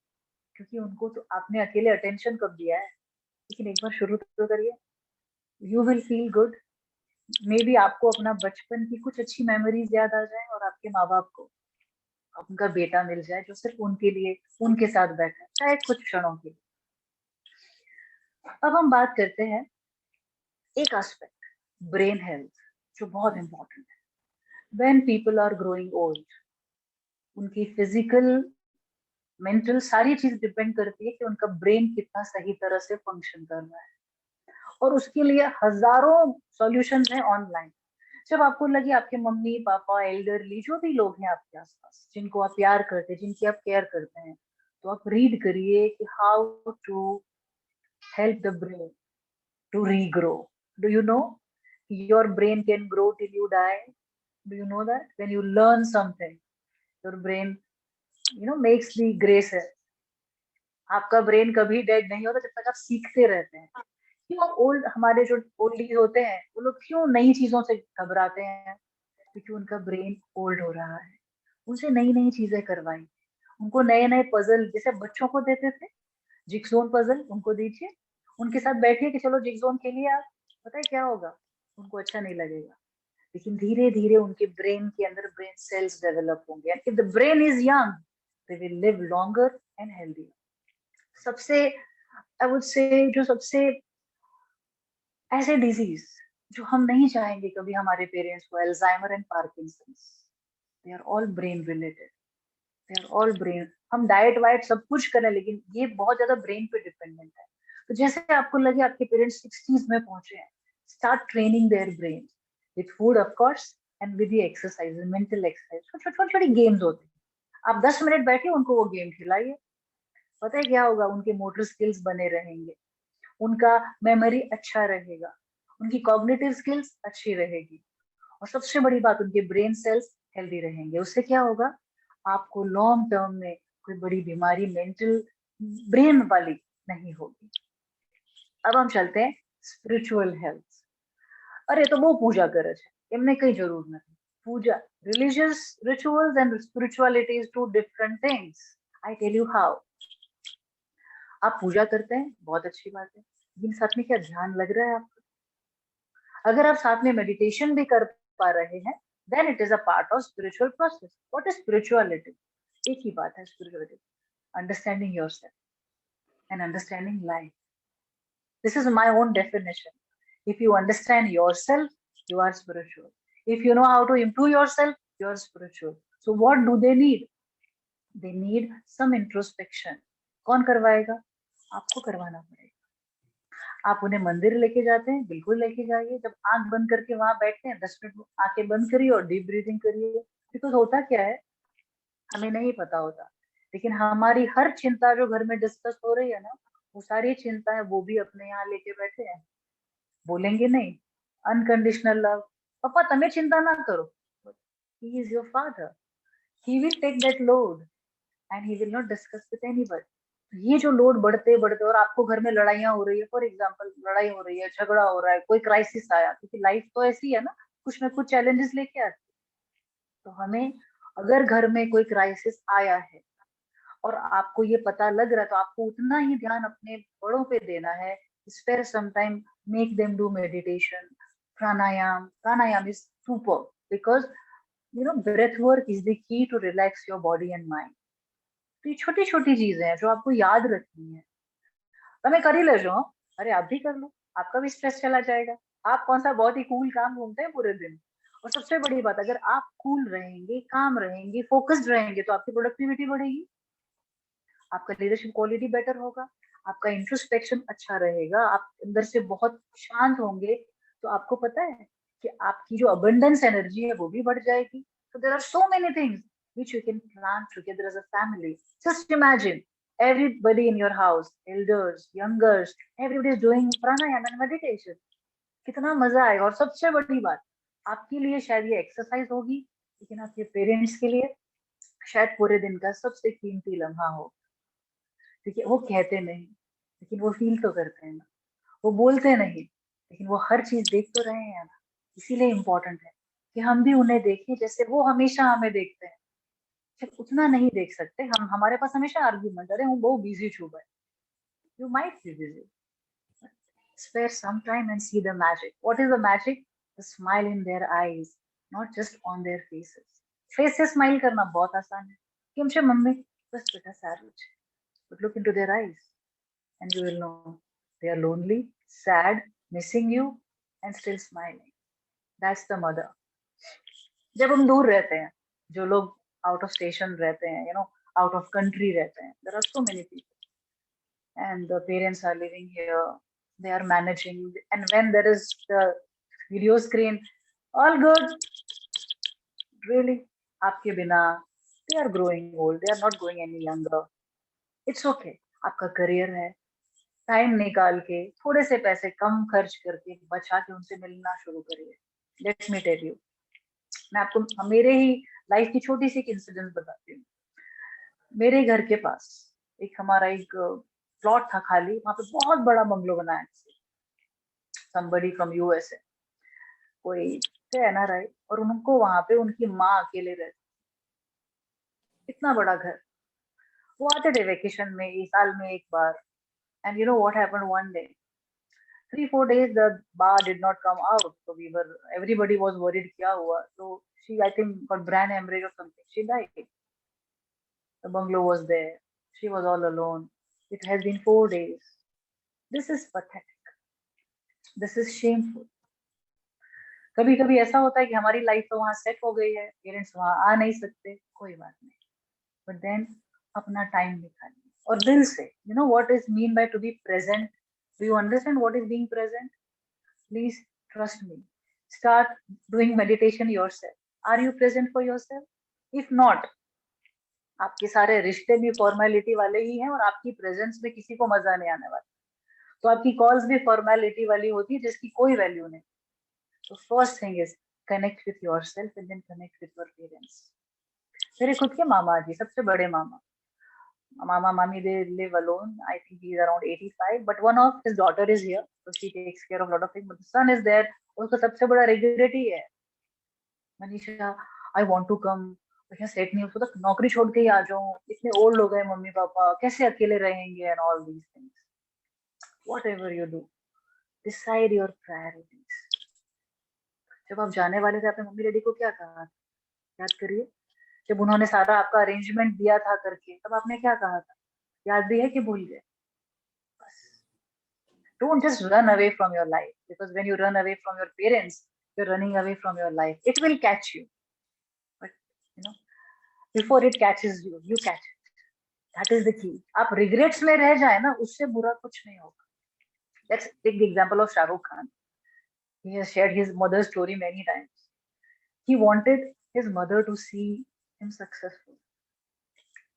क्योंकि उनको तो आपने अकेले अटेंशन कब दिया है। लेकिन एक बार शुरू तो करिए, you will feel good. May be आपको अपना बचपन की कुछ अच्छी मेमोरीज याद आ जाए और आपके माँ बाप को उनका बेटा मिल जाए जो सिर्फ उनके लिए, उनके साथ बैठा है, चाहे कुछ क्षणों के लिए। अब हम बात करते हैं एक एस्पेक्ट, ब्रेन हेल्थ, जो बहुत इंपॉर्टेंट है। When people are growing old, उनकी फिजिकल, मेंटल सारी चीज डिपेंड करती है कि उनका ब्रेन कितना सही तरह से फंक्शन कर रहा है। और उसके लिए हजारों सॉल्यूशंस हैं ऑनलाइन। जब आपको लगे आपके मम्मी पापा, एल्डरली, जो भी लोग हैं आपके आसपास जिनको आप प्यार करते हैं, जिनकी आप केयर करते हैं, तो आप रीड करिए कि how to help the brain to regrow. Do you know your brain can grow till you die? Do you know that when you learn something your brain makes the grey cell. आपका brain कभी dead नहीं होता जब तक आप सीखते रहते हैं। क्यों ओल्ड, हमारे जो ओल्डीज होते हैं वो लोग क्यों नई चीजों से घबराते हैं? क्योंकि उनका ब्रेन ओल्ड हो रहा है, उनसे नई नई चीजें करवाई, उनको नए नए पजल जैसे बच्चों को देते थे, जिगजोन पजल उनको दीजिए, उनके साथ बैठिए कि चलो जिगजोन खेलिए आप, पता है क्या होगा, उनको अच्छा नहीं लगेगा। लेकिन धीरे धीरे उनके ब्रेन के अंदर ब्रेन सेल्स डेवलप होंगे, and if the brain is young they will live longer and healthy. सबसे आई वुड से जो सबसे ऐसे डिजीज जो हम नहीं चाहेंगे कभी हमारे पेरेंट्स को, Alzheimer and Parkinsons, they are all brain related, they are all brain. हम डाइट वाइट सब कुछ करें लेकिन ये बहुत ज्यादा ब्रेन पे डिपेंडेंट है। तो जैसे आपको लगे आपके पेरेंट्स 60s में पहुंचे हैं, start training their brain with food of course and with the exercise, mental exercise, छोटी छोटी गेम्स होती हैं। आप 10 मिनट बैठिए उनको वो गेम खिलाइए, पता है क्या होगा, उनके मोटर स्किल्स बने रहेंगे, उनका मेमोरी अच्छा रहेगा, उनकी कॉग्निटिव स्किल्स अच्छी रहेगी, और सबसे बड़ी बात उनके ब्रेन सेल्स हेल्दी रहेंगे। उससे क्या होगा, आपको लॉन्ग टर्म में कोई बड़ी बीमारी मेंटल ब्रेन वाली नहीं होगी। अब हम चलते हैं स्पिरिचुअल हेल्थ। अरे तो वो पूजा करे છે એમને કઈ જરૂર નથી। પૂજા, religious rituals and spirituality is two different things. I tell you how. आप पूजा करते हैं, बहुत अच्छी बात है, लेकिन साथ में क्या ध्यान लग रहा है आपका? अगर आप साथ में मेडिटेशन भी कर पा रहे हैं, then it is a part of spiritual process. What is spirituality? एक ही बात है spirituality, understanding yourself and understanding life. This is my own definition. If you understand yourself, you are spiritual. If you know how to improve yourself, you are spiritual. So what do they need? They need some introspection. कौन करवाएगा? आपको करवाना पड़ेगा। आप उन्हें मंदिर लेके जाते हैं, बिल्कुल लेके जाइए। जब आंख बंद करके वहां बैठते हैं, 10 मिनट आंखें बंद करिए और डीप ब्रीदिंग करिए। बिकॉज होता क्या है, हमें नहीं पता होता, लेकिन हमारी हर चिंता जो घर में डिस्कस हो रही है ना, वो सारी चिंता है वो भी अपने यहाँ लेके बैठे हैं। बोलेंगे नहीं, अनकंडीशनल लव, पापा तमें चिंता ना करो, he is your father, he will take that load and he will not discuss with anybody. ये जो लोड बढ़ते बढ़ते, और आपको घर में लड़ाइयाँ हो रही है, फॉर एग्जाम्पल लड़ाई हो रही है, झगड़ा हो रहा है, कोई क्राइसिस आया, क्योंकि लाइफ तो ऐसी है ना, कुछ ना कुछ चैलेंजेस लेके आती है। तो हमें अगर घर में कोई क्राइसिस आया है और आपको ये पता लग रहा है, तो आपको उतना ही ध्यान अपने बड़ों पे देना है। Spare some time, make them do meditation, pranayama. Pranayama is super because breath work is the key to relax your body and mind. तो ये छोटी छोटी चीजें हैं जो आपको याद रखनी है। તમે કરી લેજો, अरे आप भी कर लो, आपका भी स्ट्रेस चला जाएगा। आप कौन सा बहुत ही कूल काम घूमते हैं पूरे दिन। और सबसे बड़ी बात, अगर आप कूल रहेंगे, काम रहेंगे, फोकस्ड रहेंगे, तो आपकी प्रोडक्टिविटी बढ़ेगी, आपका लीडरशिप क्वालिटी बेटर होगा, आपका इंट्रोस्पेक्शन अच्छा रहेगा, आप अंदर से बहुत शांत होंगे। तो आपको पता है कि आपकी जो अबंडेंस एनर्जी है वो भी बढ़ जाएगी। तो there are so many things which you can plan together as a family. Just imagine everybody in your house, elders, youngers, everybody is doing pranayama and meditation. कितना मजा आएगा। और सबसे बड़ी बात, आपके लिए शायद ये एक्सरसाइज होगी, लेकिन आपके पेरेंट्स के लिए शायद पूरे दिन का सबसे कीमती लम्हा हो। क्योंकि वो कहते नहीं, लेकिन वो फील तो करते हैं ना, वो बोलते नहीं, लेकिन वो हर चीज देख तो रहे हैं ना। इसीलिए इम्पोर्टेंट है कि हम भी उन्हें देखें जैसे वो हमेशा हमें देखते हैं। सिर्फ उतना नहीं देख सकते हम, हमारे पास हमेशा आर्ग्यूमेंट, अरे हूँ बहुत बिजी छू भाई, you might be busy, spare some time and see the magic. What is the magic? The smile in their eyes, not just on their faces. Face से स्माइल करना बहुत आसान है। કેમ છે મમ્મી? બસ બેટા સારું છે. But look into their eyes and you will know they are lonely, sad, missing you and still smiling. That's the mother. जब हम दूर रहते हैं, जो लोग आउट ऑफ स्टेशन रहते हैं, आउट ऑफ कंट्री रहते हैं, there are so many people and the parents are living here, they are managing, and when there is the video screen, all good, really, आपके बिना, they are growing old, they are not growing any younger. It's okay. आपका career है, time निकाल के थोड़े से पैसे कम खर्च करके बचा के उनसे मिलना शुरू करिए। लेट मी टेल यू, मैं आपको मेरे ही लाइफ की छोटी सी इंसिडेंट बताती हूँ। मेरे घर के पास हमारा एक प्लॉट था खाली, वहां पे बहुत बड़ा बंगलो बनाया। somebody from USA, कोई थे NRI, और उनको वहां पे उनकी माँ अकेले रहती, इतना बड़ा घर। वो आते थे वेकेशन में, इस साल में एक बार. And you know what happened one day? 3-4 days the bar did not come out. So everybody was worried, kya hua? So she, I think, got brain hemorrhage or something. She died. The bungalow was there. She was all alone. It has been 4 days. This is pathetic. This is shameful. कभी कभी ऐसा होता है कि हमारी life तो वहां set हो गई है, पेरेंट्स वहां आ नहीं सकते, कोई बात नहीं, बट देन अपना टाइम निकालिए और दिल से. You know what is mean by to be present? Do you understand what is being present? Please trust me. Start doing meditation yourself. Are you present for yourself? If not, आपके सारे रिश्ते भी formality वाले ही हैं और आपकी presence में किसी को मजा नहीं आने वाला. तो आपकी कॉल्स भी फॉर्मेलिटी वाली होती है जिसकी कोई वैल्यू नहीं. तो first thing is connect with yourself and then connect with your parents. मेरे खुद के मामा जी, सबसे बड़े मामा, Mama, Mami, they live alone. I think he's around 85, but one of his daughter is here, so she takes care of a lot of things. But the son is there. उसका सबसे बड़ा regret ही है, Manisha, I want to come, लेकिन set नहीं, उसको तो नौकरी छोड़ के ही आ जाऊं, इतने ओल्ड हो गए मम्मी पापा, कैसे अकेले रहेंगे, and all these things. Whatever you do, decide your priorities. जब आप जाने वाले थे, आपने मम्मी डैडी को क्या कहा? याद करिए, जब उन्होंने सारा आपका अरेंजमेंट दिया था करके, तब आपने क्या कहा था? याद भी है कि भूल गए? Don't just run away from your life, because when you run away from your parents, you're running away from your life. It will catch you, but you know, before it catches you, you catch it. That is the key. आप regrets में रह जाए ना, उससे बुरा कुछ नहीं होगा. Let's take the example of Shah Rukh Khan. He has shared his mother's story many times. He wanted his mother to see him successful,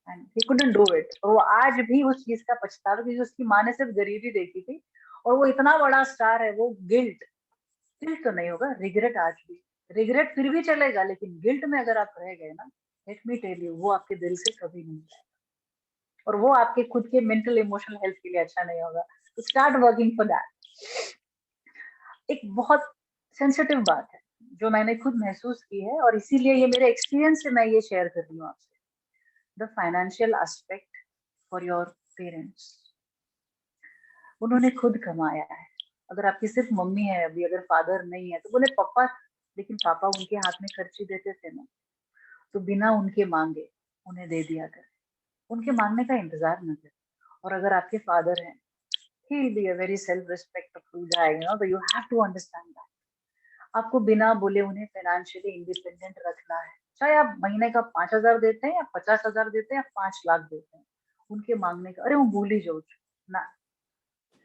and he couldn't do it. और वो आज भी उस चीज का पछतावा, क्योंकि उसकी माँ ने सिर्फ गरीबी देखी थी, और वो इतना बड़ा स्टार है, वो गिल्ट तो नहीं होगा, रिग्रेट आज भी, रिग्रेट फिर भी चलेगा, लेकिन गिल्ट में अगर आप रह गए ना, लेट मी टेल यू, वो आपके दिल से कभी नहीं जाएगा, और वो आपके खुद के मेंटल इमोशनल हेल्थ के लिए अच्छा नहीं होगा. तो स्टार्ट वर्किंग फॉर दैट. एक बहुत सेंसिटिव बात है जो मैंने खुद महसूस की है, और इसीलिए ये मेरे एक्सपीरियंस से मैं ये शेयर कर रही हूँ आपसे. The financial aspect for your parents. उन्होंने खुद कमाया है. अगर आपकी सिर्फ मम्मी है अभी, अगर फादर नहीं है, तो बोले पापा, लेकिन पापा उनके हाथ में खर्ची देते थे ना, तो बिना उनके मांगे उन्हें दे दिया कर, उनके मांगने का इंतजार न कर. और अगर आपके फादर हैं, he will be a very self-respectful guy, you know, so you have to understand that. आपको बिना बोले उन्हें फाइनेंशियली इंडिपेंडेंट रखना है. चाहे आप महीने का 5,000 देते हैं या 50,000 देते हैं या 5 लाख देते हैं, उनके मांगने का, अरे वो भूल ही जाओ ना,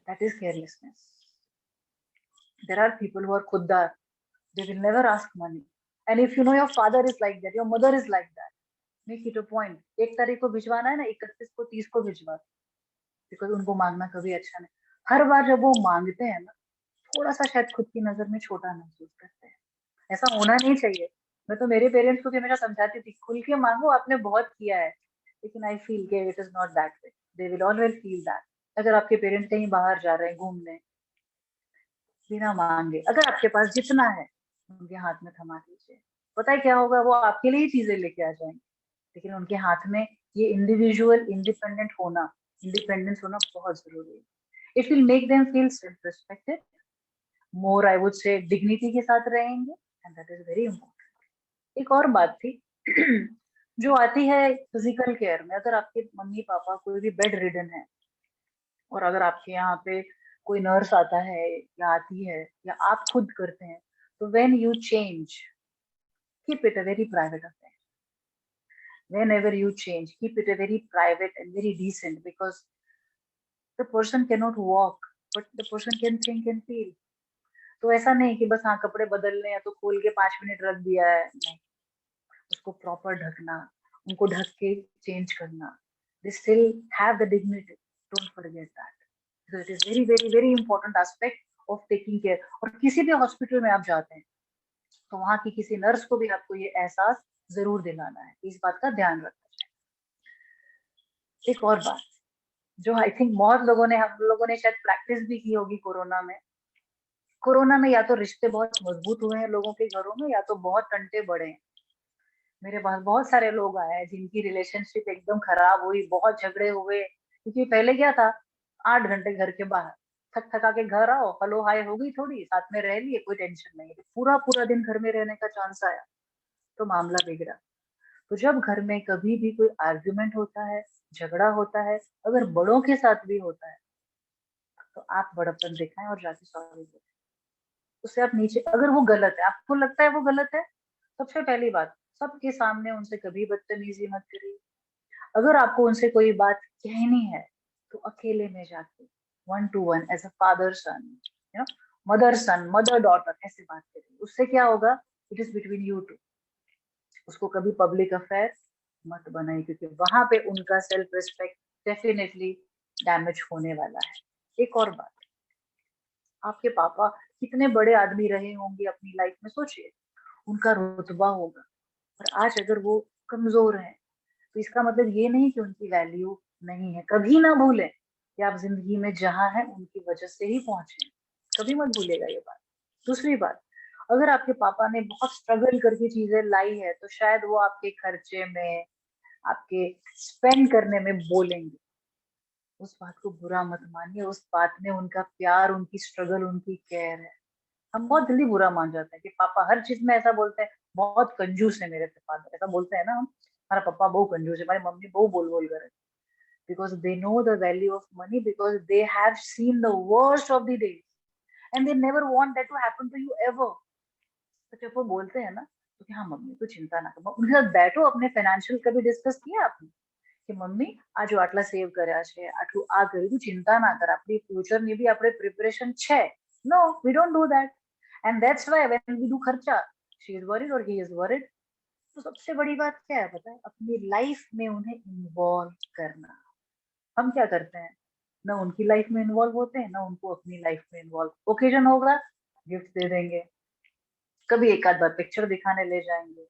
that is carelessness. There are people who are khuddar, they will never ask money. And if you know your father is like that, your mother is like that, make it a point. 1 तारीख को भिजवाना है ना, 31 को, 30 को भिजवा, because उनको मांगना कभी अच्छा नहीं. हर बार जब वो मांगते हैं ना, थोड़ा सा शायद खुद की नजर में छोटा महसूस करते हैं. ऐसा होना नहीं चाहिए. मैं तो मेरे पेरेंट्स को भी हमेशा समझाती थी, खुल के मांगो, आपने बहुत किया है, लेकिन आई फील के it is not that way. They will always feel that. अगर आपके पेरेंट्स कहीं बाहर जा रहे हैं घूमने, बिना मांगे, अगर आपके पास जितना है उनके हाथ में थमा दीजिए. पता है क्या होगा? वो आपके लिए चीजें लेके आ जाएंगे, लेकिन उनके हाथ में ये इंडिविजुअल इंडिपेंडेंस होना बहुत जरूरी है. It will make them feel self respected, more I would say dignity के साथ रहेंगे, and that is very important. एक और बात थी जो आती है फिजिकल केयर में. अगर आपके मम्मी पापा कोई भी बेड रिडन है, और अगर आपके यहाँ पे कोई नर्स आता है या आती है, या आप खुद करते हैं, तो when you change, keep it a very private affair. Whenever you change, keep it a very private and very decent, because the person cannot walk, but the person can think and feel. तो ऐसा नहीं कि बस हाँ कपड़े बदलने हैं तो खोल के 5 मिनट रख दिया है, नहीं, उसको प्रॉपर ढकना, उनको ढक के चेंज करना. They still have the dignity. Don't forget that. So it is very very very important aspect of taking care. और किसी भी हॉस्पिटल में आप जाते हैं, तो वहाँ की किसी नर्स को भी आपको ये एहसास जरूर दिलाना है, इस बात का ध्यान रखना चाहिए. एक और बात जो आई थिंक बहुत लोगों ने, हम लोगों ने शायद प्रैक्टिस भी की होगी कोरोना में, या तो रिश्ते बहुत मजबूत हुए हैं लोगों के घरों में, या तो बहुत टंटे बड़े हैं. मेरे पास बहुत सारे लोग आए हैं जिनकी रिलेशनशिप एकदम खराब हुई, बहुत झगड़े हुए, क्योंकि पहले क्या था, 8 घंटे घर के बाहर, थक थका के घर आओ, हेलो हाय हो गई, थोड़ी साथ में रह लिए, कोई टेंशन नहीं, पूरा पूरा दिन घर में रहने का चांस आया तो मामला बिगड़ा। तो जब घर में कभी भी कोई आर्ग्यूमेंट होता है, झगड़ा होता है, अगर बड़ों के साथ भी होता है, तो आप बड़प्पन दिखाएं और जाके सॉरी बोलें। उससे आप नीचे, अगर वो गलत है, आपको लगता है वो गलत है, सबसे पहली बात, सबके सामने उनसे कभी बदतमीजी मत करिए। अगर आपको उनसे कोई बात कहनी है तो अकेले में जाके 1 to 1 as a father son, you know, mother son, mother daughter, ऐसे बात करिए। उससे क्या होगा, it is between you two. उसको कभी पब्लिक अफेयर मत बनाइए, क्योंकि वहां पे उनका सेल्फ रिस्पेक्ट डेफिनेटली डैमेज होने वाला है। एक और बात, आपके पापा कितने बड़े आदमी रहे होंगे अपनी लाइफ में, सोचिए, उनका रुतबा होगा, और आज अगर वो कमजोर है तो इसका मतलब ये नहीं कि उनकी वैल्यू नहीं है। कभी ना भूलें कि आप जिंदगी में जहां हैं उनकी वजह से ही पहुंचे हैं। कभी मत भूलेगा ये बात। दूसरी बात, अगर आपके पापा ने बहुत स्ट्रगल करके चीजें लाई है तो शायद वो आपके खर्चे में, आपके स्पेंड करने में बोलेंगे, उस बात को बुरा मत मानिए। उस बात में उनका प्यार, उनकी स्ट्रगल, उनकी केयर है। हम बहुत जल्दी बुरा मान जाते हैं कि पापा हर चीज में ऐसा बोलते हैं, बहुत कंजूस है मेरे फादर, ऐसा बोलते हैं ना हम, हमारा पापा बहुत कंजूस है, हमारी मम्मी बहुत बोल बोल कर, because they know the value of money, because they have seen the worst of the days and they never want that to happen to you ever. तो जब वो बोलते हैं ना, तो कि हाँ मम्मी तू चिंता ना कर, उनके साथ बैठो, अपने फाइनेंशियल कभी डिस्कस किया आपने कि मम्मी आज આટલા સેવ કર્યા છે, આટલું આ કર્યું, તું चिंता ना कर, આપણી फ्यूचर ની भी આપણે પ્રિપરેશન છે. No, we don't do that, and that's why when we do खर्चा, शी इज वरीड और ही इज वरीड। तो सबसे बड़ी बात क्या है पता है, अपनी लाइफ में उन्हें इन्वॉल्व करना। हम क्या करते हैं, ना उनकी लाइफ में इन्वॉल्व होते हैं, ना उनको अपनी लाइफ में इन्वॉल्व। ओकेजन होगा गिफ्ट दे देंगे, कभी एक आध बार पिक्चर दिखाने ले जाएंगे,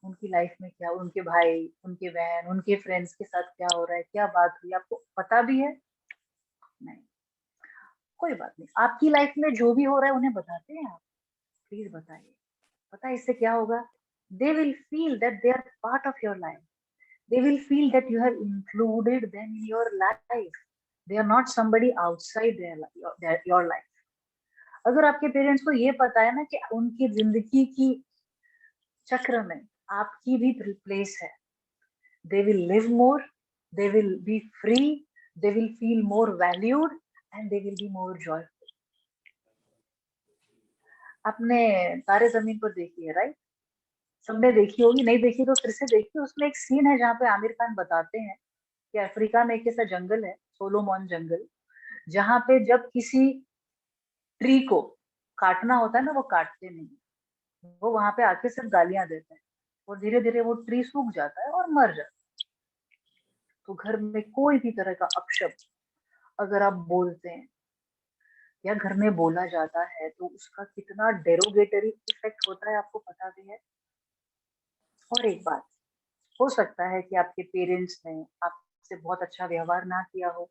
उनकी लाइफ में क्या, उनके भाई, उनके बहन, उनके फ्रेंड्स के साथ क्या हो रहा है, क्या बात हुई, आपको पता भी है नहीं? कोई बात नहीं, आपकी लाइफ में जो भी हो रहा है उन्हें बताते हैं आप, प्लीज बताइए। पता है इससे क्या होगा, they will feel that they are part of your life, they will feel that you have included them in your life, they are not somebody outside your life। अगर आपके पेरेंट्स को ये पता है ना कि उनकी जिंदगी की चक्र में आपकी भी प्लेस है, they will live more, they will be free, they will feel more valued and they will be more joyful। आपने तारे जमीन पर देखी है, राइट? सबने देखी होगी, नहीं देखी तो फिर से देखिए। उसमें एक सीन है जहाँ पे आमिर खान बताते हैं कि अफ्रीका में एक ऐसा जंगल है, सोलोमन जंगल, जहाँ पे जब किसी ट्री को काटना होता है ना, वो काटते नहीं, वो वहां पे आके सिर्फ गालियां देते हैं, और धीरे धीरे वो ट्री सूख जाता है और मर जाता है। तो घर में कोई भी तरह का अपशब्द अगर आप बोलते हैं या घर में बोला जाता है तो उसका कितना डेरोगेटरी इफेक्ट होता है आपको पता भी है। और एक बात, हो सकता है कि आपके पेरेंट्स ने आपसे बहुत अच्छा व्यवहार ना किया हो,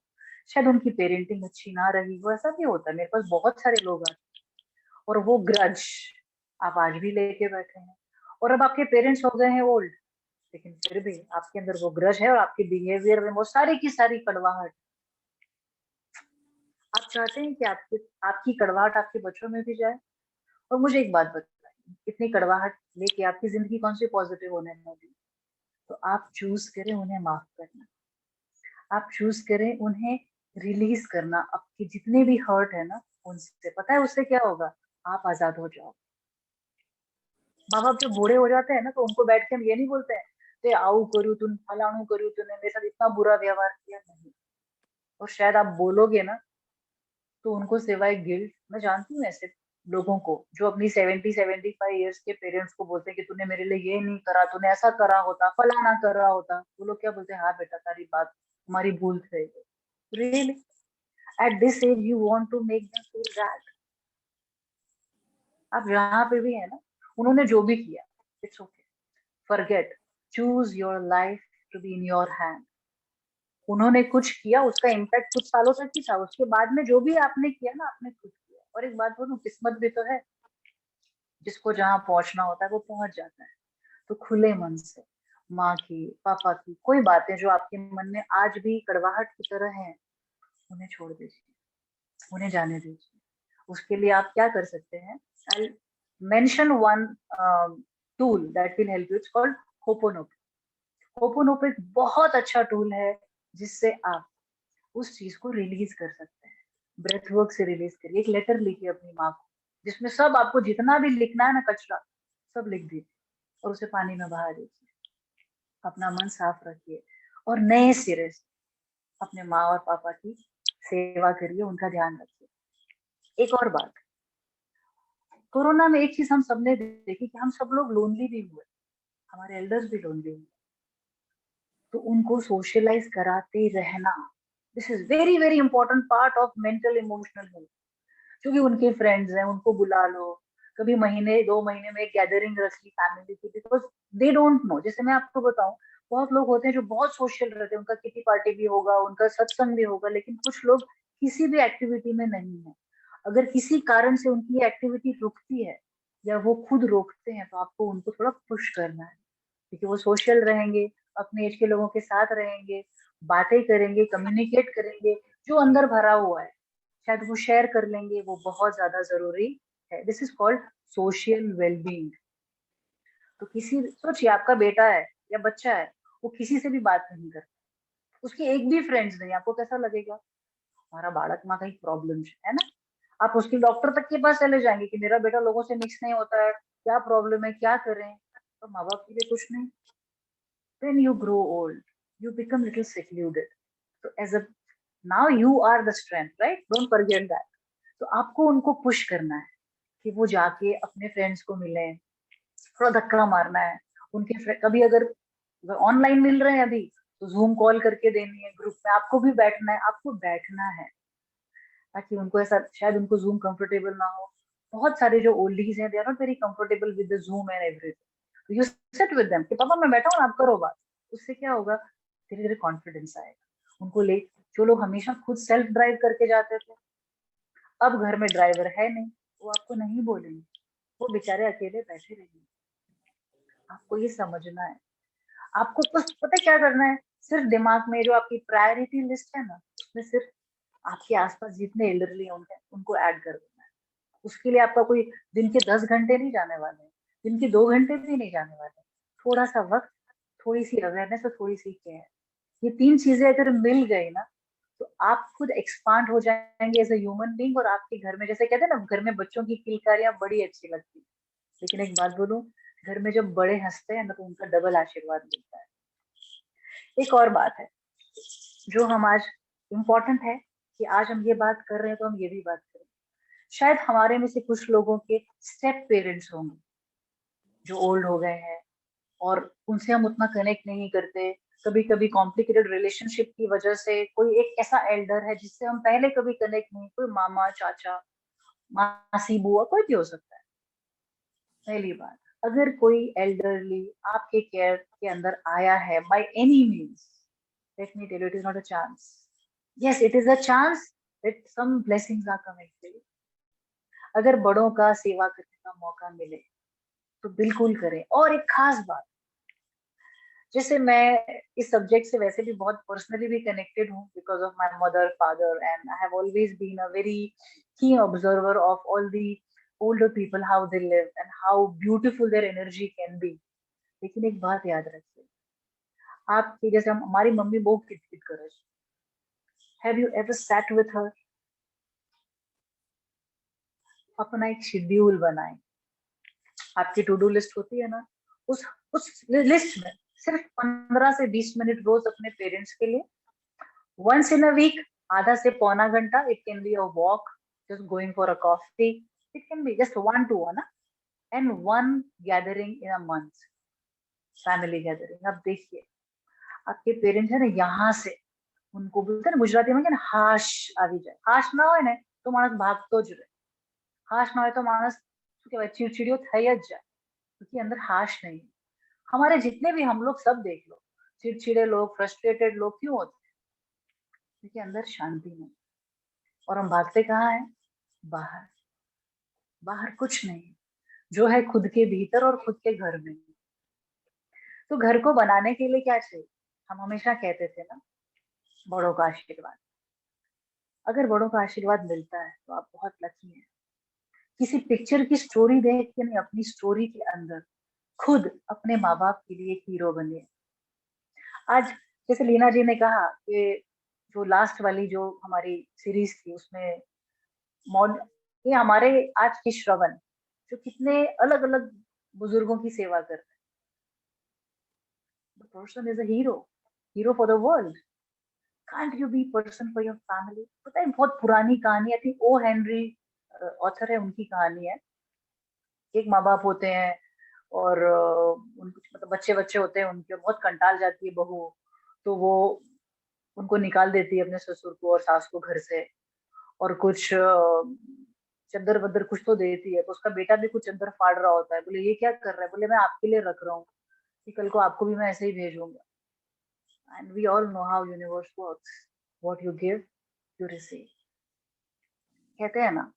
शायद उनकी पेरेंटिंग अच्छी ना रही हो, ऐसा भी होता है। मेरे पास बहुत सारे लोग आते हैं और वो ग्रज आप आज भी लेके बैठे हैं, और अब आपके पेरेंट्स हो गए हैं ओल्ड, लेकिन फिर भी आपके अंदर वो ग्रज है और आपके बिहेवियर में वो सारी की सारी कड़वाहट। आप चाहते हैं कि आपकी कड़वाहट आपके बच्चों में भी जाए। और मुझे एक बात बताइए, इतनी कड़वाहट लेके आपकी जिंदगी कौन सी पॉजिटिव होने वाली? तो आप चूज करें उन्हें माफ करना, आप चूज करें उन्हें रिलीज करना, आपके जितने भी हर्ट है ना उनसे। पता है उससे क्या होगा, आप आजाद हो जाओ। माँ बाप जब बूढ़े हो जाते हैं ना तो उनको बैठ के हम ये नहीं बोलते हैं ते आऊ करू तुम, फलाणु करू, तूने मेरे साथ इतना बुरा व्यवहार किया, नहीं। और शायद आप बोलोगे ना तो उनको सिवाय गिल्ट, मैं जानती हूँ ऐसे लोगों को जो अपनी 70-75 ईयर्स के पेरेंट्स को बोलते हैं कि तूने मेरे लिए ये नहीं करा, तूने ऐसा करा होता, फलाना करा होता। वो लोग क्या बोलते हैं, हाँ बेटा तारी बात, हमारी भूल थे। Really at this age you want to make them feel that? आप जहाँ पे भी है ना, उन्होंने जो भी किया, it's okay, forget, choose your life to be in your hand. उन्होंने कुछ किया, उसका इम्पैक्ट कुछ सालों तक ही था, उसके बाद में जो भी आपने किया ना, आपने खुद किया। और एक बात बोलूं, किस्मत भी तो है, जिसको जहां पहुंचना होता है वो पहुंच जाता है। तो खुले मन से माँ की, पापा की कोई बातें जो आपके मन में आज भी कड़वाहट की तरह हैं, उन्हें छोड़ दीजिए, उन्हें जाने दीजिए। उसके लिए आप क्या कर सकते हैं? I'll mention one tool that will help you. It's called Ho'oponopono. Ho'oponopono एक बहुत अच्छा टूल है जिससे आप उस चीज को रिलीज कर सकते हैं। ब्रेथ वर्क से रिलीज करिए। एक लेटर लिखिए अपनी माँ को, जिसमें सब आपको जितना भी लिखना है ना कचरा, सब लिख दीजिए और उसे पानी में बहा दीजिए। अपना मन साफ रखिए और नए सिरे से अपने माँ और पापा की सेवा करिए, उनका ध्यान रखिए। एक और बात, कोरोना में एक चीज हम सबने देखी कि हम सब लोग लोनली भी हुए, हमारे एल्डर्स भी लोनली हुए, तो उनको सोशलाइज कराते रहना, this is very very important part of mental emotional health. क्योंकि उनके फ्रेंड्स हैं, उनको बुला लो, कभी महीने 2 महीने में एक गैदरिंग रख ली फैमिली की, बिकॉज दे डोंट नो। जैसे मैं आपको बताऊं, बहुत लोग होते हैं जो बहुत सोशल रहते हैं, उनका किटी पार्टी भी होगा, उनका सत्संग भी होगा, लेकिन कुछ लोग किसी भी एक्टिविटी में नहीं है। अगर किसी कारण से उनकी एक्टिविटी रुकती है या वो खुद रोकते हैं, तो आपको उनको थोड़ा पुश करना है, क्योंकि वो सोशल रहेंगे, अपने एज के लोगों के साथ रहेंगे, बातें करेंगे, कम्युनिकेट करेंगे, जो अंदर भरा हुआ है शायद वो शेयर कर लेंगे, वो बहुत ज्यादा जरूरी है। This is called social wellbeing. तो किसी, सोचिए आपका बेटा है या बच्चा है, वो किसी से भी बात नहीं करता, उसके एक भी फ्रेंड्स नहीं, आपको कैसा लगेगा? हमारा बालक में कहीं प्रॉब्लम है ना। आप उसके डॉक्टर तक के पास चले जाएंगे कि मेरा बेटा लोगों से मिक्स नहीं होता है, क्या प्रॉब्लम है, क्या करें? तो माँ बाप के लिए कुछ नहीं। when you grow old, you become little secluded. So as a, now you are the strength, right? Don't forget that. तो आपको उनको पुश करना है कि वो जाके अपने फ्रेंड्स को मिले, थोड़ा धक्का मारना है उनके। कभी अगर ऑनलाइन मिल रहे हैं अभी, तो जूम कॉल करके देनी है ग्रुप में, आपको भी बैठना है, आपको बैठना है, ताकि उनको ऐसा, शायद उनको जूम कंफर्टेबल ना हो। बहुत सारे जो ओल्डीज हैं, they are not very comfortable with the Zoom and everything. You sit with them कि पापा मैं बैठा हूँ, आप करो बात। उससे क्या होगा? धीरे धीरे कॉन्फिडेंस आएगा उनको ले। जो लोग हमेशा खुद सेल्फ ड्राइव करके जाते थे, अब घर में ड्राइवर है नहीं, वो आपको नहीं बोलेंगे, वो बेचारे अकेले बैठे रहेंगे। आपको ये समझना है। आपको बस पता है क्या करना है? सिर्फ दिमाग में जो आपकी प्रायोरिटी लिस्ट है ना, उसमें सिर्फ आपके आसपास जितने एल्डरली हैं उनको ऐड कर देना है। उसके लिए आपका कोई दिन के 10 घंटे नहीं जाने वाले, दिन के 2 घंटे भी नहीं जाने वाले। थोड़ा सा वक्त, थोड़ी सी अवेयरनेस और थोड़ी सी केयर, ये 3 चीजें अगर मिल गई ना, तो आप खुद एक्सपांड हो जाएंगे एज ए ह्यूमन बीइंग। और आपके घर में, जैसे कहते हैं ना, घर में बच्चों की किलकारियां बड़ी अच्छी लगती है, लेकिन एक बात बोलूं, घर में जब बड़े हंसते हैं ना, तो उनका डबल आशीर्वाद मिलता है। एक और बात है जो हम आज इम्पोर्टेंट है, कि आज हम ये बात कर रहे हैं, तो हम ये भी बात करें। शायद हमारे में से कुछ लोगों के स्टेप पेरेंट्स होंगे जो ओल्ड हो गए हैं, और उनसे हम उतना कनेक्ट नहीं करते। कभी कभी कॉम्प्लिकेटेड रिलेशनशिप की वजह से कोई एक ऐसा एल्डर है जिससे हम पहले कभी कनेक्ट नहीं, कोई मामा, चाचा, मासी, बुआ, कोई भी हो सकता है। पहली बात, अगर कोई एल्डरली आपके केयर के अंदर आया है by any means, let me tell you, it is not a chance. Yes, it is a chance that some blessings are coming to you. अगर बड़ों का सेवा करने का मौका मिले तो बिल्कुल करें। और एक खास बात, जैसे मैं इस सब्जेक्ट से वैसे भी बहुत पर्सनली भी कनेक्टेड हूँ, because of my mother, father, and I have always been a very keen observer of all the older people, how they live and how beautiful their energy can be. लेकिन एक बात याद रखिए, आपकी जैसे हमारी मम्मी बहुत किट करे, have you ever sat with her? अपना एक शेड्यूल बनाए। आपकी टू डू लिस्ट होती है ना, उस लिस्ट में सिर्फ 15 से 20 मिनट रोज अपने पेरेंट्स के लिए, वंस इन अ वीक, आधा से पौना घंटा। It can be a walk, just going for a coffee, it can be just 1 to 1, and 1 gathering in a month, family gathering. आप देखिए आपके पेरेंट्स है ना, यहाँ से उनको बोलते हैं ना गुजराती में, क्या हाश આવી જાય, हाश ना हो ना तो मानस भागतो ज रहे, हाश ना हो तो मानस चिड़चिड़ियो થઈ જ જાય, क्योंकि अंदर हाश नहीं है। हमारे जितने भी हम लोग सब देख लो, चिड़चिड़े लोग, फ्रस्ट्रेटेड लोग क्यों होते हैं? क्योंकि अंदर शांति नहीं। और हम भागते कहाँ हैं? बाहर। बाहर कुछ नहीं, जो है खुद के भीतर और खुद के घर में। तो घर को बनाने के लिए क्या चाहिए? हम हमेशा कहते थे ना, बड़ों का आशीर्वाद। अगर बड़ों का आशीर्वाद मिलता है तो आप बहुत लकी हैं। किसी पिक्चर की स्टोरी देख के नहीं, अपनी स्टोरी के अंदर खुद अपने माँ बाप के लिए एक हीरो बनिए। आज जैसे लीना जी ने कहा कि जो लास्ट वाली जो हमारी सीरीज थी उसमें मॉड ये हमारे आज के श्रवण जो कितने अलग अलग बुजुर्गों की सेवा कर रहे हैं। The person is a hero for the world. Can't you be person for your family? पता है, बहुत पुरानी कहानी, I think O Henry author है, उनकी कहानी है। एक माँ बाप होते हैं और उनको मतलब बच्चे बच्चे होते हैं उनके, बहुत कंटाल जाती है बहू, तो वो उनको निकाल देती है अपने ससुर को और सास को घर से, और कुछ चद्दर वद्दर कुछ तो देती है। तो उसका बेटा भी कुछ चद्दर फाड़ रहा होता है, बोले ये क्या कर रहा है? बोले मैं आपके लिए रख रहा हूँ कि कल को आपको भी मैं ऐसे ही भेजूंगा। And we all know how universe works, what you give you receive. कहते हैं ना,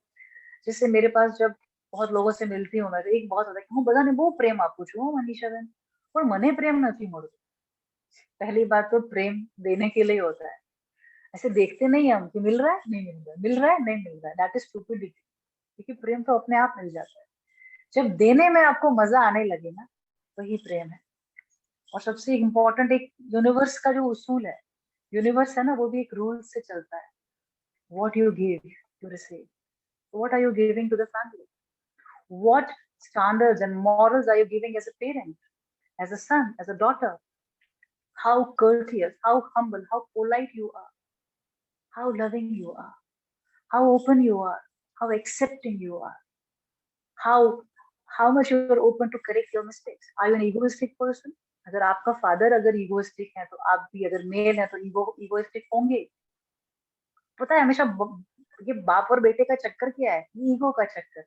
जैसे मेरे पास जब बहुत लोगों से मिलती हूँ मैं, तो एक बहुत होता है कि હું બધાને બહુ પ્રેમ આપું છું મનીષા બેન, પણ મને પ્રેમ નથી મળતો। पहली बात तो प्रेम देने के लिए होता है, ऐसे देखते नहीं हम कि मिल रहा है नहीं मिल रहा है, मिल रहा है नहीं मिल रहा है, दैट इज स्टूपिडिटी। क्योंकि प्रेम तो अपने आप मिल जाता है। जब देने में आपको मजा आने लगे ना, वही प्रेम है। और सबसे इम्पोर्टेंट, एक यूनिवर्स का जो उसूल है, यूनिवर्स है ना, वो भी एक रूल से चलता है। What you give you receive. What are you giving to the family? What standards and morals are you giving as a parent, as a son, as a daughter? How courteous, how humble, how polite you are, how loving you are, how open you are, how accepting you are, how how much you are open to correct your mistakes. Are you an egoistic person? अगर आपका father अगर egoistic है तो आप भी, अगर mail है तो इगोइस्टिक होंगे। पता है, हमेशा ये बाप और बेटे का चक्कर क्या है? ये ईगो का चक्कर।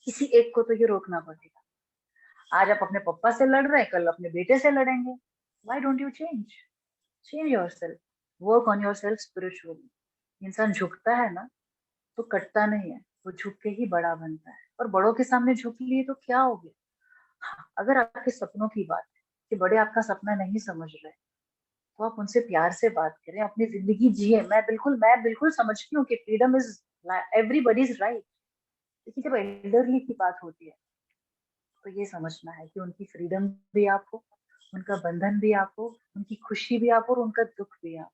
किसी एक को तो ये रोकना पड़ेगा। आज आप अपने पप्पा से लड़ रहे हैं, कल अपने बेटे से लड़ेंगे। Why don't you change yourself, work on yourself spiritually. इंसान झुकता है ना तो कटता नहीं है, वो झुक के ही बड़ा बनता है। और बड़ों के सामने झुक लिए तो क्या हो गया? हाँ, अगर आपके सपनों की बात है कि बड़े आपका सपना नहीं समझ रहे, तो आप उनसे प्यार से बात करें, अपनी जिंदगी जिए। मैं बिल्कुल समझती हूँ कि फ्रीडम इज एवरीबॉडीज राइट। लेकिन जब एल्डरली की बात होती है तो ये समझना है कि उनकी फ्रीडम भी आप हो, उनका बंधन भी आप हो, उनकी खुशी भी आप हो और उनका दुख भी आप।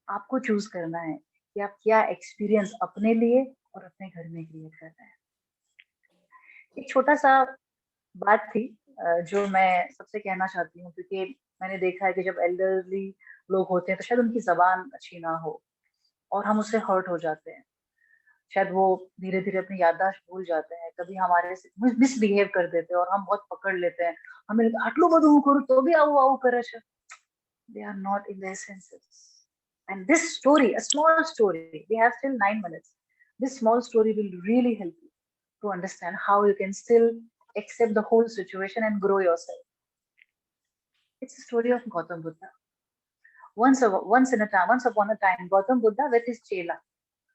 आपको चूज करना है कि आप क्या एक्सपीरियंस अपने लिए और अपने घर में क्रिएट कर रहे हैं। एक छोटा सा बात थी जो मैं सबसे कहना चाहती हूँ, क्योंकि मैंने देखा है कि जब एल्डरली लोग होते हैं तो शायद उनकी जबान अच्छी ना हो और हम उससे हर्ट हो जाते हैं। शायद वो धीरे धीरे अपनी याददाश्त भूल जाते हैं, कभी हमारे से मिसबिहेव कर देते हैं और हम बहुत पकड़ लेते हैं। हमें लगता है आटલું બધું હું કરું તો બી આવું આવું કરે છે। They are not in their senses. And this story, a small story, we have still 9 minutes. This small story will really help you to understand how you can still accept the whole situation and grow yourself. It's a story of Gautam Buddha. Once upon a time, Gautam Buddha with his chela,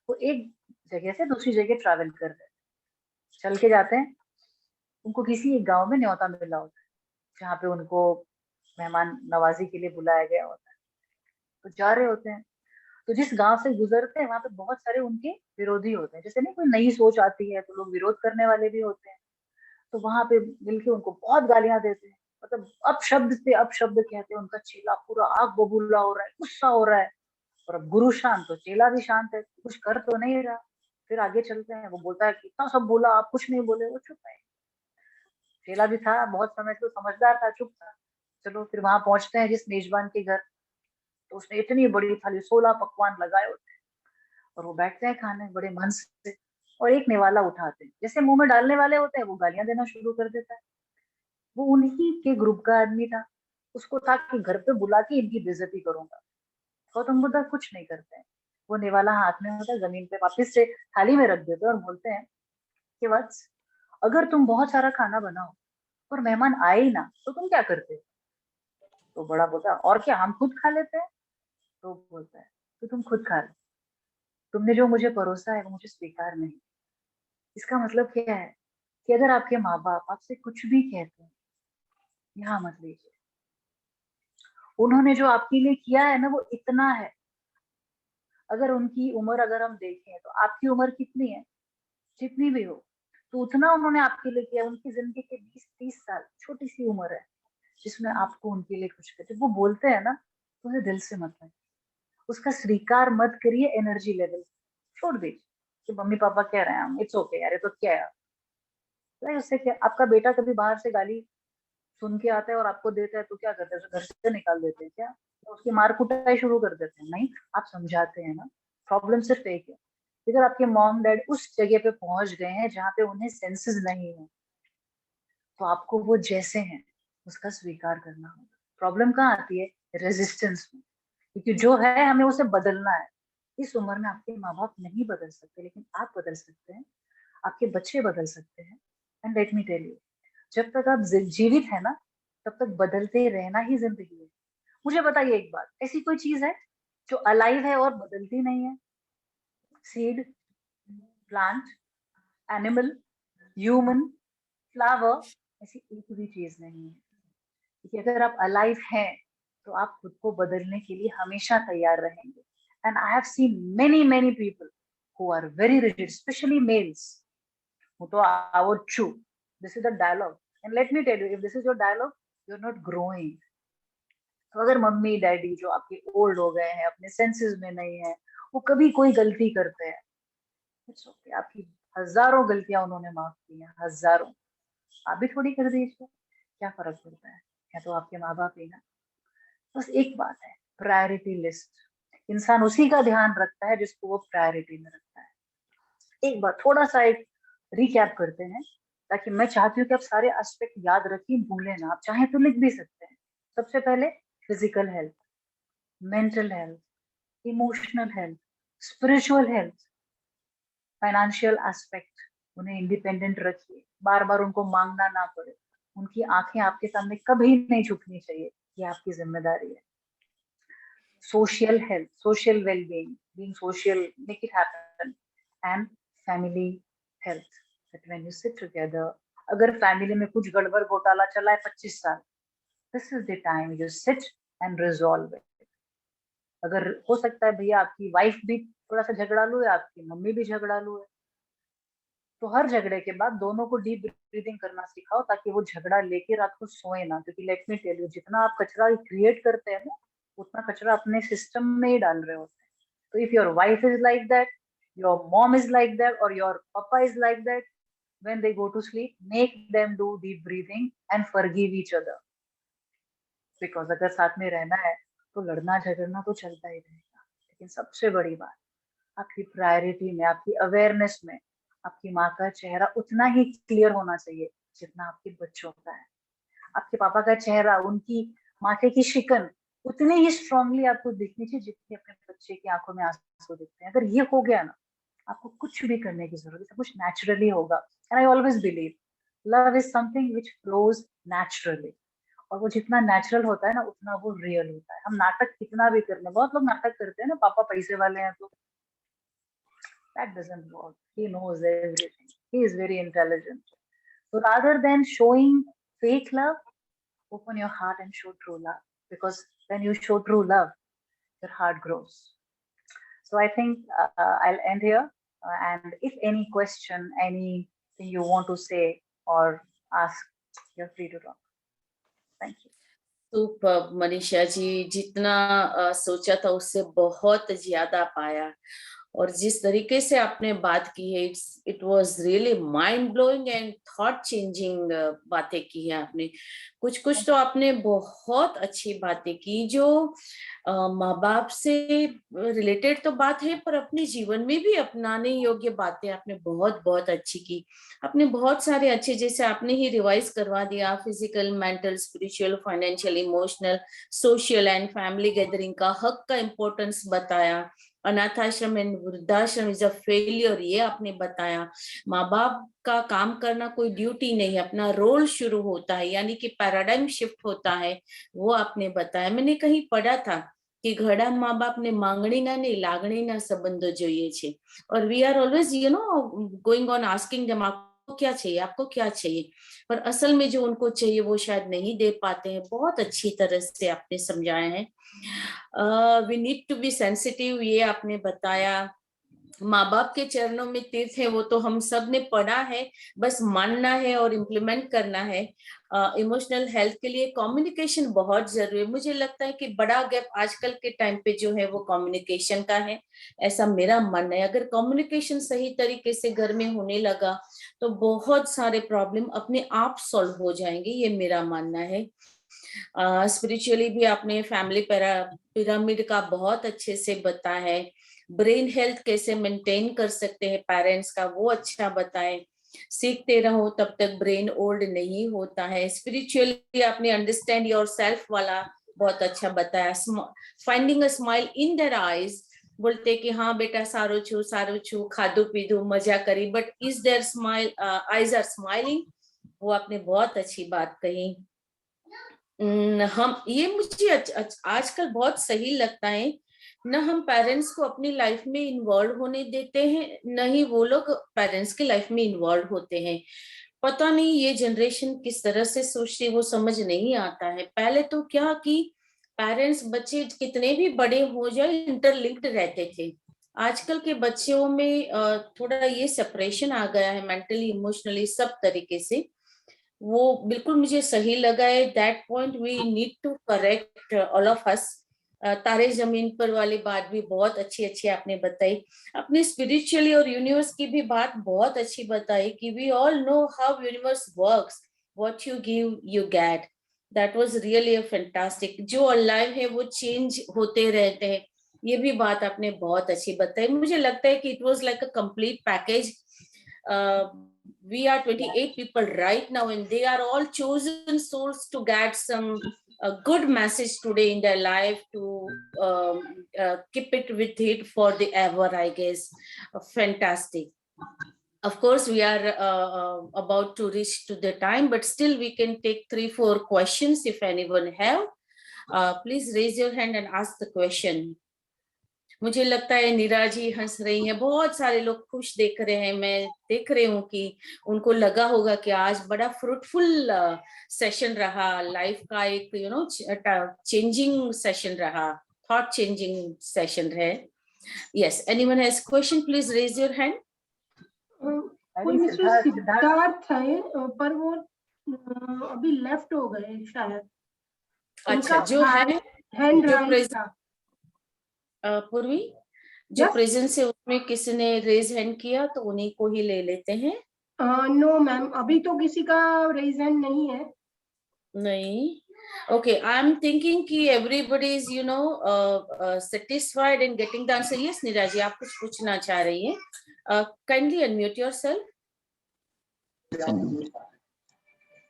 वो एक जगह से दूसरी जगह travel कर रहे हैं, चल के जाते हैं। उनको किसी एक गांव में न्योता मिला होता है जहाँ पे उनको मेहमान नवाजी के लिए बुलाया गया होता है। तो जा रहे होते हैं, तो जिस गांव से गुजरते हैं वहां पे बहुत सारे उनके विरोधी होते हैं। जैसे नहीं, कोई नई सोच आती है तो लोग विरोध करने वाले भी होते हैं। तो वहां पे मिलके उनको बहुत गालियां देते हैं, मतलब अपशब्द पे अपशब्द कहते हैं। उनका चेला पूरा आग बबूला हो रहा है, गुस्सा हो रहा है। और अब गुरु शांत तो चेला भी शांत है, कुछ कर तो नहीं रहा। फिर आगे चलते हैं, वो बोलता है कि इतना सब बोला आप कुछ नहीं बोले। वो चुप है। चेला भी था बहुत समय से, समझदार था, चुप था। चलो फिर वहां पहुंचते हैं जिस मेजबान के घर, तो उसने इतनी बड़ी थाली 16 पकवान लगाए होते हैं और वो बैठते हैं खाने बड़े मन से। और एक निवाला उठाते हैं, जैसे मुंह में डालने वाले होते हैं वो गालियां देना शुरू कर देता है। वो उन्हीं के ग्रुप का आदमी था। उसको था कि घर पे बुला के इनकी बेइज्जती करूंगा। गौतम बुद्ध कुछ नहीं करते हैं। वो निवाला हाथ में होता है, जमीन पे वापिस से थाली में रख देते हैं और बोलते हैं कि वत्स, अगर तुम बहुत सारा खाना बनाओ और मेहमान आए ही ना तो तुम क्या करते? तो बड़ा बोलता है और क्या, हम खुद खा लेते हैं। तो बोलता है तो तुम खुद खा लो, तुमने जो मुझे परोसा है वो मुझे स्वीकार नहीं। इसका मतलब क्या है कि अगर आपके माँ बाप आपसे कुछ भी कहते हैं, यहाँ मत लीजिए। उन्होंने जो आपके लिए किया है ना वो इतना है। अगर उनकी उम्र अगर हम देखें तो आपकी उम्र कितनी है, जितनी भी हो, तो उतना उन्होंने आपके लिए किया। उनकी जिंदगी के 20-30 साल छोटी सी उम्र है जिसमें आपको उनके लिए कुछ करते। वो बोलते हैं ना तो उसे दिल से मत है, उसका स्वीकार मत करिए, एनर्जी लेवल छोड़ दीजिए कि मम्मी पापा कह रहे हैं, इट्स ओके यार, ये तो क्या है भाई, उससे क्या। आपका बेटा कभी बाहर से गाली सुन के आता है और आपको देता है तो क्या करते हैं, उसे घर से निकाल देते हैं क्या, तो उसकी मार कुटाई शुरू कर देते हैं? नहीं, आप समझाते हैं ना। प्रॉब्लम सिर्फ एक है, अगर आपके मॉम डैड उस जगह पे पहुंच गए हैं जहाँ पे उन्हें सेंसेस नहीं है, तो आपको वो जैसे हैं उसका स्वीकार करना होगा। प्रॉब्लम कहाँ आती है? रेजिस्टेंस में, क्योंकि जो है हमें उसे बदलना है। इस उम्र में आपके माँ बाप नहीं बदल सकते, लेकिन आप बदल सकते हैं, आपके बच्चे बदल सकते हैं। And let me tell you, जब तक आप जीवित है ना, तब तक बदलते रहना ही जिंदगी है। मुझे बताइए एक बात, ऐसी कोई चीज है जो अलाइव है और बदलती नहीं है? Seed, plant, animal, human, flower, ऐसी एक भी चीज नहीं है। क्योंकि अगर आप अलाइव हैं तो आप खुद को बदलने के लिए हमेशा तैयार रहेंगे। And I have seen many many people who are very rigid, especially males, who तो I would chew. This is the dialogue. And let me tell you, if this is your dialogue, you're not growing. तो अगर mummy daddy जो आपके old हो गए हैं, अपने senses में नहीं है, वो कभी कोई गलती करते हैं, इट्स ओके, आपकी हजारों गलतियां उन्होंने माफ की हैं, हजारों, आप भी थोड़ी कर दीजिए, क्या फर्क पड़ता है, या तो आपके माँ बाप ही ना। बस एक बात है, प्रायोरिटी लिस्ट। इंसान उसी का ध्यान रखता है जिसको वो प्रायोरिटी में रखता है। एक बार थोड़ा सा एक रिकैप करते हैं, ताकि मैं चाहती हूँ कि आप सारे एस्पेक्ट याद रखिए, भूलें ना। आप चाहें तो लिख भी सकते हैं। सबसे पहले physical health, mental health, emotional health, spiritual health, financial aspect. उन्हें इंडिपेंडेंट रखिए, बार बार उनको मांगना ना पड़े, उनकी आंखें आपके सामने कभी नहीं झुकनी चाहिए, ये आपकी जिम्मेदारी है। social health, social well-being, being social, make it happen, and family health. That when you sit together, अगर फैमिली में कुछ गड़बड़ घोटाला चला है 25 साल, this is the time you sit and resolve it. अगर हो सकता है भैया आपकी वाइफ भी थोड़ा सा झगड़ालू है, आपकी मम्मी भी झगड़ालू है, तो हर झगड़े के बाद दोनों को डीप ब्रीदिंग करना सिखाओ, ताकि वो झगड़ा लेके रात को सोए ना। क्योंकि लेट मी टेल यू, जितना आप कचरा क्रिएट करते हैं ना, उतना कचरा अपने सिस्टम में ही डाल रहे होते हैं। तो if your wife is like that, your mom is like that, और योर पापा is like that, when they go to sleep, make them do deep breathing and forgive each other. Because अगर साथ में रहना है तो लड़ना झगड़ना तो चलता ही रहेगा, लेकिन सबसे बड़ी बात, आपकी प्रायोरिटी में, आपकी अवेयरनेस में, आपकी माँ का चेहरा उतना ही क्लियर होना चाहिए जितना आपके बच्चों का है। आपके पापा का चेहरा, उनकी माथे की शिकन उतनी ही स्ट्रांगली आपको दिखनी चाहिए जितनी अपने बच्चे की आंखों में आंसू दिखते हैं। अगर ये हो गया ना, आपको कुछ भी करने की जरूरत है, सब कुछ नेचुरली होगा। And I always believe love is something which flows naturally, और वो जितना नेचुरल होता है ना, उतना वो रियल होता है। हम नाटक कितना भी कर लें, बहुत लोग नाटक करते हैं ना, पापा पैसे वाले हैं तो, that doesn't work. He knows everything. He is very intelligent. So rather than showing fake love, open your heart and show true love. Because when you show true love, your heart grows. So I think I'll end here. And if any question, anything you want to say or ask, you're free to talk. Thank you. Super Manisha ji, जितना सोचा था उससे बहुत ज्यादा पाया, और जिस तरीके से आपने बात की है, it was really mind blowing and thought changing बातें की है आपने। कुछ कुछ तो आपने बहुत अच्छी बातें की, जो माँ बाप से रिलेटेड तो बात है, पर अपने जीवन में भी अपनाने योग्य बातें आपने बहुत बहुत अच्छी की। आपने बहुत सारे अच्छे, जैसे आपने ही रिवाइज करवा दिया, physical, mental, spiritual, financial, emotional, social and family gathering का हक का इम्पोर्टेंस बताया। अनाथाश्रम एंड वृद्धाश्रम इज अ फेलियर, ये आपने बताया। माँ बाप का काम करना कोई ड्यूटी नहीं है, अपना रोल शुरू होता है, यानी कि पैराडाइम शिफ्ट होता है, वो आपने बताया। मैंने कहीं पढ़ा था कि घड़ा माँ बाप ने માંગણીના ને લાગણીના સંબંધો જોઈએ છે, और we are always going on asking them क्या चाहिए, आपको क्या चाहिए, पर असल में जो उनको चाहिए वो शायद नहीं दे पाते हैं। बहुत अच्छी तरह से आपने समझाया है। We need to be sensitive, ये आपने बताया। माँ बाप के चरणों में तीर्थ है, वो तो हम सब ने पढ़ा है, बस मानना है और इम्प्लीमेंट करना है। इमोशनल हेल्थ के लिए कम्युनिकेशन बहुत जरूरी है। मुझे लगता है कि बड़ा गैप आजकल के टाइम पे जो है वो कम्युनिकेशन का है, ऐसा मेरा मानना है। अगर कम्युनिकेशन सही तरीके से घर में होने लगा तो बहुत सारे प्रॉब्लम अपने आप सॉल्व हो जाएंगे, ये मेरा मानना है। स्पिरिचुअली भी आपने फैमिली पिरामिड का बहुत अच्छे से बताया है। ब्रेन हेल्थ कैसे मेंटेन कर सकते हैं पेरेंट्स का, वो अच्छा बताएं। सीखते रहो तब तक ब्रेन ओल्ड नहीं होता है। स्पिरिचुअली आपने अंडरस्टैंड योर सेल्फ वाला बहुत अच्छा बताया। Finding a smile in their eyes, बोलते कि हाँ बेटा सारो छू खादू पीधू मजा करी, but is there smile, eyes are smiling, वो आपने बहुत अच्छी बात कही। हम ये मुझे आजकल बहुत सही लगता है, न हम पेरेंट्स को अपनी लाइफ में इन्वॉल्व होने देते हैं, न ही वो लोग पेरेंट्स की लाइफ में इन्वॉल्व होते हैं। पता नहीं ये जनरेशन किस तरह से सोचती है, वो समझ नहीं आता है। पहले तो क्या कि पेरेंट्स बच्चे कितने भी बड़े हो जाए इंटरलिंक्ड रहते थे। आजकल के बच्चों में थोड़ा ये सेपरेशन आ गया है, मेंटली इमोशनली सब तरीके से। वो बिल्कुल मुझे सही लगा है। That point we need to correct all of us. Taare Zameen पर वाली बात भी बहुत अच्छी अच्छी आपने बताई। अपनी स्पिरिचुअली और यूनिवर्स की भी बात बहुत अच्छी बताई कि we all know how universe works, what you give you get. That was really fantastic. जो अलाइव है वो चेंज होते रहते हैं, ये भी बात आपने बहुत अच्छी बताई। मुझे लगता है कि it was like a complete package. We are 28 people right now, and they are all chosen souls to get some good message today in their life, to keep it with it for the ever, I guess. Fantastic. Of course, we are about to reach to the time, but still we can take 3-4 questions if anyone have. Please raise your hand and ask the question. मुझे लगता है नीरा जी हंस रही हैं, बहुत सारे लोग खुश देख रहे हैं। मैं देख रही हूँ कि उनको लगा होगा कि आज बड़ा फ्रूटफुल सेशन रहा, लाइफ का एक चेंजिंग सेशन रहा, थॉट चेंजिंग सेशन है। Yes, anyone has question, please raise your hand. कोई मिस्टर सिद्धार्थ है, पर वो अभी लेफ्ट हो गए शायद। अच्छा, जो है हैंड जो राइज था। पूर्वी, जो प्रेजेंस है उसमें किसी ने रेज हैंड किया तो उन्हीं को ही ले लेते हैं। नो मैम, अभी तो किसी का रेज हैंड नहीं है। नहीं। Okay, I'm thinking कि everybody is, satisfied in getting the answer. Yes, नीरा जी, आप कुछ पूछना चाह रही हैं? Kindly unmute yourself.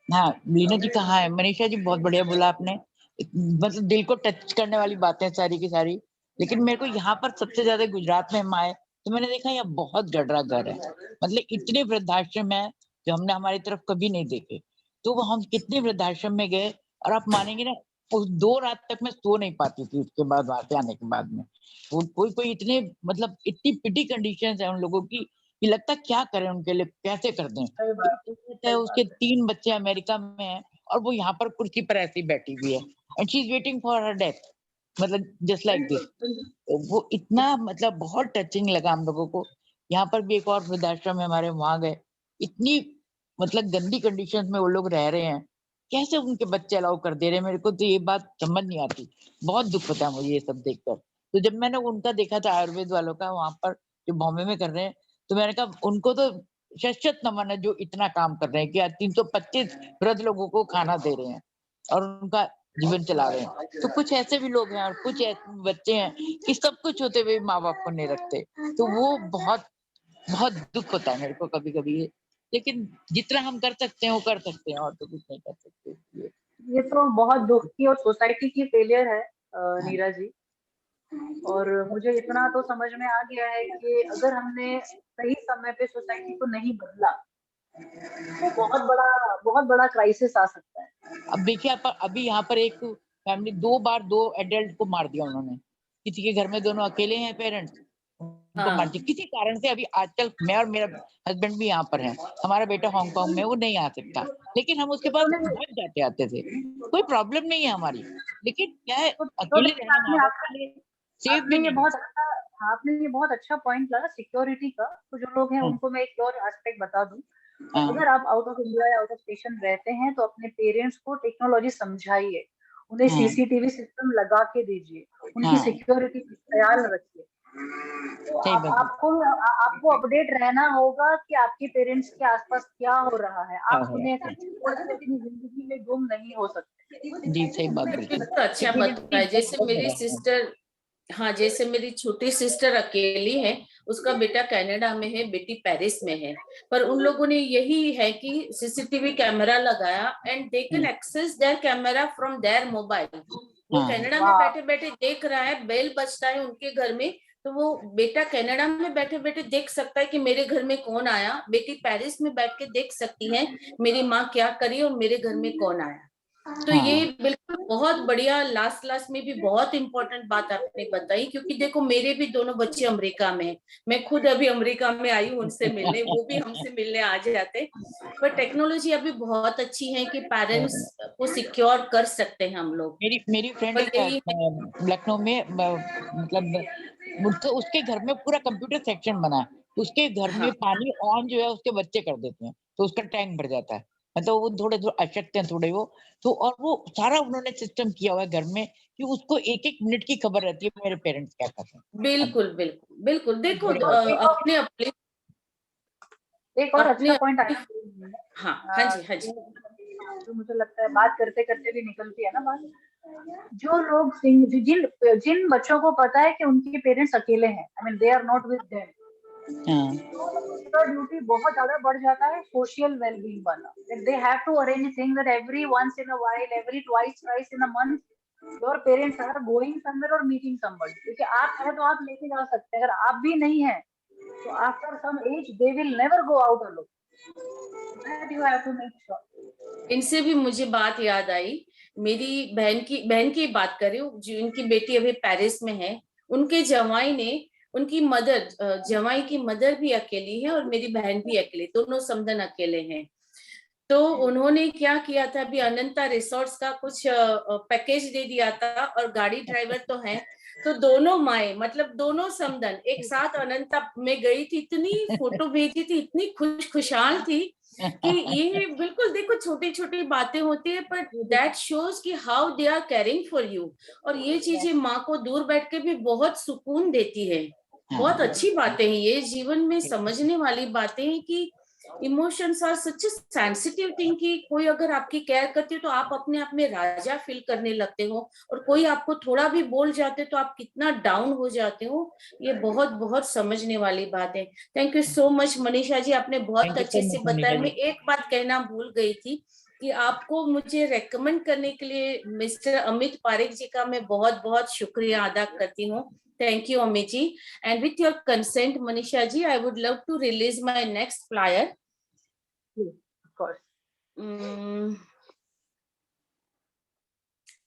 हाँ, लीना जी कहाँ है? मनीषा जी बहुत बढ़िया बोला आपने, मतलब दिल को टच करने वाली बातें सारी की सारी। लेकिन मेरे को यहाँ पर सबसे ज्यादा गुजरात में हम आए तो मैंने देखा यहाँ बहुत गडरा घर है, मतलब इतने वृद्धाश्रम है जो हमने हमारी तरफ कभी नहीं देखे। तो वो हम कितने वृद्धाश्रम में गए और आप मानेंगे ना, उस 2 रात तक मैं सो नहीं पाती थी उसके बाद, वहां से आने के बाद में। कोई कोई इतने मतलब इतनी पिटी कंडीशन है उन लोगों की कि लगता क्या करें उनके लिए, कैसे कर दें। है उसके 3 बच्चे अमेरिका में हैं और वो यहाँ पर कुर्सी पर ऐसी बैठी हुई है and she is waiting for her death, मतलब जस्ट लाइक दिस। वो इतना मतलब बहुत टचिंग लगा हम लोगों को। यहाँ पर भी एक और वृद्धाश्रम है हमारे, वहां गए, इतनी मतलब गंदी कंडीशंस में वो लोग रह रहे हैं, कैसे उनके बच्चे अलाउ कर दे रहे हैं, मेरे को तो ये बात समझ नहीं आती। बहुत दुख होता है मुझे ये सब देखकर। तो जब मैंने उनका देखा था आयुर्वेद वालों का वहां पर जो बॉम्बे में कर रहे हैं, तो मैंने कहा उनको तो शत नमन है जो इतना काम कर रहे हैं कि आज 325 वृद्ध लोगों को खाना दे रहे हैं और उनका जीवन चला रहे हैं। तो कुछ ऐसे भी लोग हैं और कुछ ऐसे बच्चे हैं कि सब कुछ होते हुए माँ बाप को नहीं रखते। तो वो बहुत बहुत दुख होता है मेरे को कभी कभी। लेकिन जितना हम कर सकते हैं वो कर सकते हैं, और तो कुछ नहीं कर सकते। ये तो बहुत दुख की और सोसाइटी की फेलियर है नीरा जी। और मुझे इतना तो समझ में आ गया है कि अगर हमने सही समय पे सोसाइटी को नहीं बदला तो बहुत बड़ा क्राइसिस आ सकता है। अब देखिए अभी यहाँ पर एक फैमिली 2 बार 2 एडल्ट को मार दिया उन्होंने। किसी के घर में दोनों अकेले हैं पेरेंट्स, उनको हाँ। मानती, किसी कारण से अभी आजकल मैं और मेरा हस्बैंड भी यहाँ पर हैं, हमारा बेटा हांगकांग में, वो नहीं आ सकता, लेकिन हम उसके पास भाग जाते आते थे, कोई प्रॉब्लम नहीं है हमारी। लेकिन क्या है, तो अकेले देखिए, रहना माँ बाप के लिए सेफ भी नहीं है। आपने ये बहुत अच्छा पॉइंट लाया सिक्योरिटी का। तो जो लोग हैं हाँ। उनको मैं एक और एस्पेक्ट बता दूं। हाँ। अगर आप आउट ऑफ इंडिया या आउट ऑफ स्टेशन रहते हैं तो अपने पेरेंट्स को टेक्नोलॉजी समझाइए, उन्हें हाँ। सीसीटीवी सिस्टम लगा के दीजिए, उनकी हाँ। सिक्योरिटी ख्याल रखिए। तो सही बात है। आपको अपडेट रहना होगा कि आपके पेरेंट्स के आसपास क्या हो रहा है। आप उन्हें छोड़ के अपनी जिंदगी में गुम नहीं हो सकते। जी सही बात, बिल्कुल। तो अच्छा बताया, जैसे मेरी सिस्टर, हाँ, जैसे मेरी छोटी सिस्टर अकेली है, उसका बेटा कनाडा में है, बेटी पेरिस में है, पर उन लोगों ने यही है कि सीसीटीवी कैमरा लगाया and they can access their camera from their mobile. वो कनाडा में बैठे बैठे देख रहा है, बेल बजता है उनके घर में, तो वो बेटा कनाडा में बैठे बैठे देख सकता है कि मेरे घर में कौन आया, बेटी पेरिस में बैठ के देख सकती है मेरी माँ क्या करी और मेरे घर में कौन आया। तो ये बिल्कुल बहुत बढ़िया, लास्ट में भी बहुत इंपॉर्टेंट बात आपने बताई, क्योंकि देखो मेरे भी दोनों बच्चे अमेरिका में हैं, मैं खुद अभी अमेरिका में आई हूँ उनसे मिलने, वो भी हमसे मिलने आ जाते। पर टेक्नोलॉजी अभी बहुत अच्छी है कि पेरेंट्स को सिक्योर कर सकते हैं हम लोग। मेरी फ्रेंड पर यही लखनऊ में, मतलब उसके घर में पूरा कंप्यूटर सेक्शन बना है, उसके घर में हाँ, पानी ऑन जो है उसके बच्चे कर देते हैं, तो उसका टैंक भर जाता है। मतलब वो थोड़े अशक्त हैं थोड़े वो, तो और वो सारा उन्होंने सिस्टम किया हुआ है घर में कि उसको एक एक मिनट की खबर रहती है मेरे पेरेंट्स क्या कर रहे हैं। बिल्कुल बिल्कुल बिल्कुल। देखो अपने अपने एक और अच्छा अपने पॉइंट अपने आया, हाँ हाँ जी, हाँ जी। जो मुझे लगता है बात करते करते भी निकलती है ना बात। जो लोग जिन जिन बच्चों को पता है कि उनके पेरेंट्स अकेले हैं, I mean they are not with them, उनका ड्यूटी बहुत ज्यादा बढ़ जाता है सोशल वेलबींग वाला। They have to arrange thing that every once in a while, every twice in a month your parents are going somewhere और meeting somebody. क्योंकि आप हैं तो आप लेके जा सकते हैं, अगर आप भी नहीं है तो after some age they will never go out alone. That you have to make sure. इनसे भी मुझे बात याद आई, मेरी बहन की बात करें, जो इनकी बेटी अभी पेरिस में है, उनके जवाई ने, उनकी मदर, जवाई की मदर भी अकेली है और मेरी बहन भी अकेली, दोनों समधन अकेले हैं। तो उन्होंने क्या किया था, अभी अनंता रिसोर्ट्स का कुछ पैकेज दे दिया था, और गाड़ी ड्राइवर तो है, तो दोनों माए, मतलब दोनों समधन एक साथ अनंता में गई थी, इतनी फोटो भेजी थी, इतनी खुशहाल थी कि ये बिल्कुल देखो छोटी छोटी बातें होती है, पर दैट शोज कि how they are caring for you. और ये चीजें माँ को दूर बैठ के भी बहुत सुकून देती है। बहुत अच्छी बातें हैं ये, जीवन में समझने वाली बातें हैं कि emotions are such sensitive thing, कि कोई अगर आपकी केयर करती है तो आप अपने आप में राजा फील करने लगते हो, और कोई आपको थोड़ा भी बोल जाते तो आप कितना डाउन हो जाते हो। ये बहुत बहुत समझने वाली बात है। Thank you so much Manisha ji, आपने बहुत अच्छे से बताया। मैं एक बात कहना भूल गई थी कि आपको मुझे रेकमेंड करने के लिए मिस्टर अमित पारेख जी का मैं बहुत बहुत शुक्रिया अदा करती हूँ। Thank you, Amiji. And with your consent, Manisha ji, I would love to release my next flyer. Of course.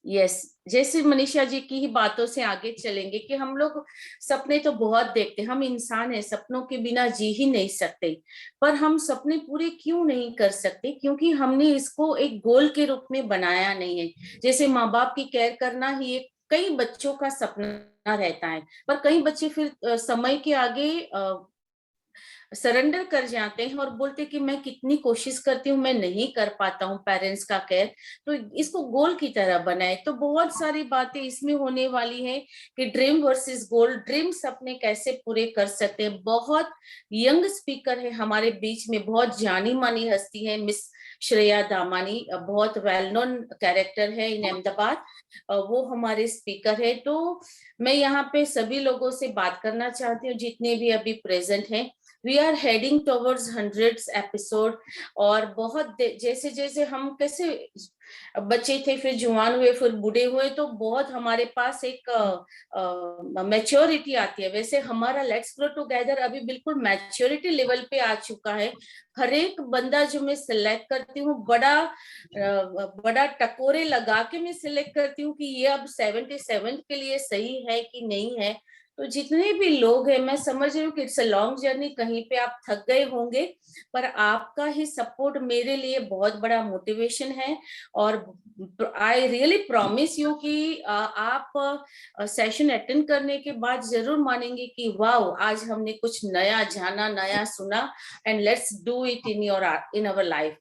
Yes, जैसे मनीषा जी की ही बातों से आगे चलेंगे कि हम लोग सपने तो बहुत देखते हैं, हम इंसान हैं, सपनों के बिना जी ही नहीं सकते, पर हम सपने पूरे क्यों नहीं कर सकते? क्योंकि हमने इसको एक गोल के रूप में बनाया नहीं है। जैसे माँ बाप की केयर करना ही एक कई बच्चों का सपना रहता है, पर कई बच्चे फिर समय के आगे सरेंडर कर जाते हैं और बोलते कि मैं कितनी कोशिश करती हूँ, मैं नहीं कर पाता हूँ पेरेंट्स का केयर। तो इसको गोल की तरह बनाए, तो बहुत सारी बातें इसमें होने वाली है कि ड्रीम वर्सेस गोल, ड्रीम सपने कैसे पूरे कर सकते हैं। बहुत यंग स्पीकर है हमारे बीच में, बहुत जानी मानी हस्ती है मिस श्रेया दामानी, बहुत वेल नोन कैरेक्टर है इन अहमदाबाद, वो हमारे स्पीकर है। तो मैं यहाँ पे सभी लोगों से बात करना चाहती हूँ जितने भी अभी प्रेजेंट हैं। We are heading towards 100th episode, और बहुत जैसे जैसे हम कैसे बच्चे थे, फिर जवान हुए, फिर बूढ़े हुए, तो बहुत हमारे पास एक मैच्योरिटी आती है। वैसे हमारा लेट्स ग्रो टुगेदर अभी बिल्कुल मैच्योरिटी लेवल पे आ चुका है। हर एक बंदा जो मैं सिलेक्ट करती हूँ, बड़ा टकोरे लगा के मैं सिलेक्ट करती हूँ कि ये अब 77 के लिए सही है कि नहीं है। तो जितने भी लोग हैं, मैं समझ रही हूँ कि इट्स अ लॉन्ग जर्नी, कहीं पे आप थक गए होंगे, पर आपका ही सपोर्ट मेरे लिए बहुत बड़ा मोटिवेशन है। और आई रियली प्रॉमिस यू कि आप सेशन अटेंड करने के बाद जरूर मानेंगे कि वाओ, आज हमने कुछ नया जाना, नया सुना, and let's do it in our life.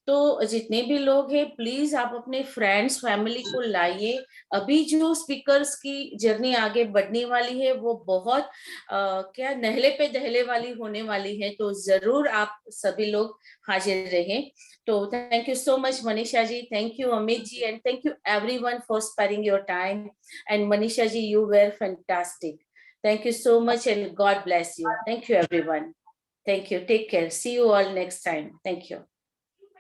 तो जितने भी लोग हैं, प्लीज आप अपने फ्रेंड्स, फैमिली को लाइए। अभी जो स्पीकर्स की जर्नी आगे बढ़ने वाली है वो बहुत क्या नहले पे दहले वाली होने वाली है, तो जरूर आप सभी लोग हाजिर रहें। तो thank you so much Manisha ji, thank you Amit ji, and thank you everyone for sparing your time. And Manisha ji, you were fantastic. Thank you so much and God bless you. Thank you everyone. Thank you. Take care. See you all next time. Thank you.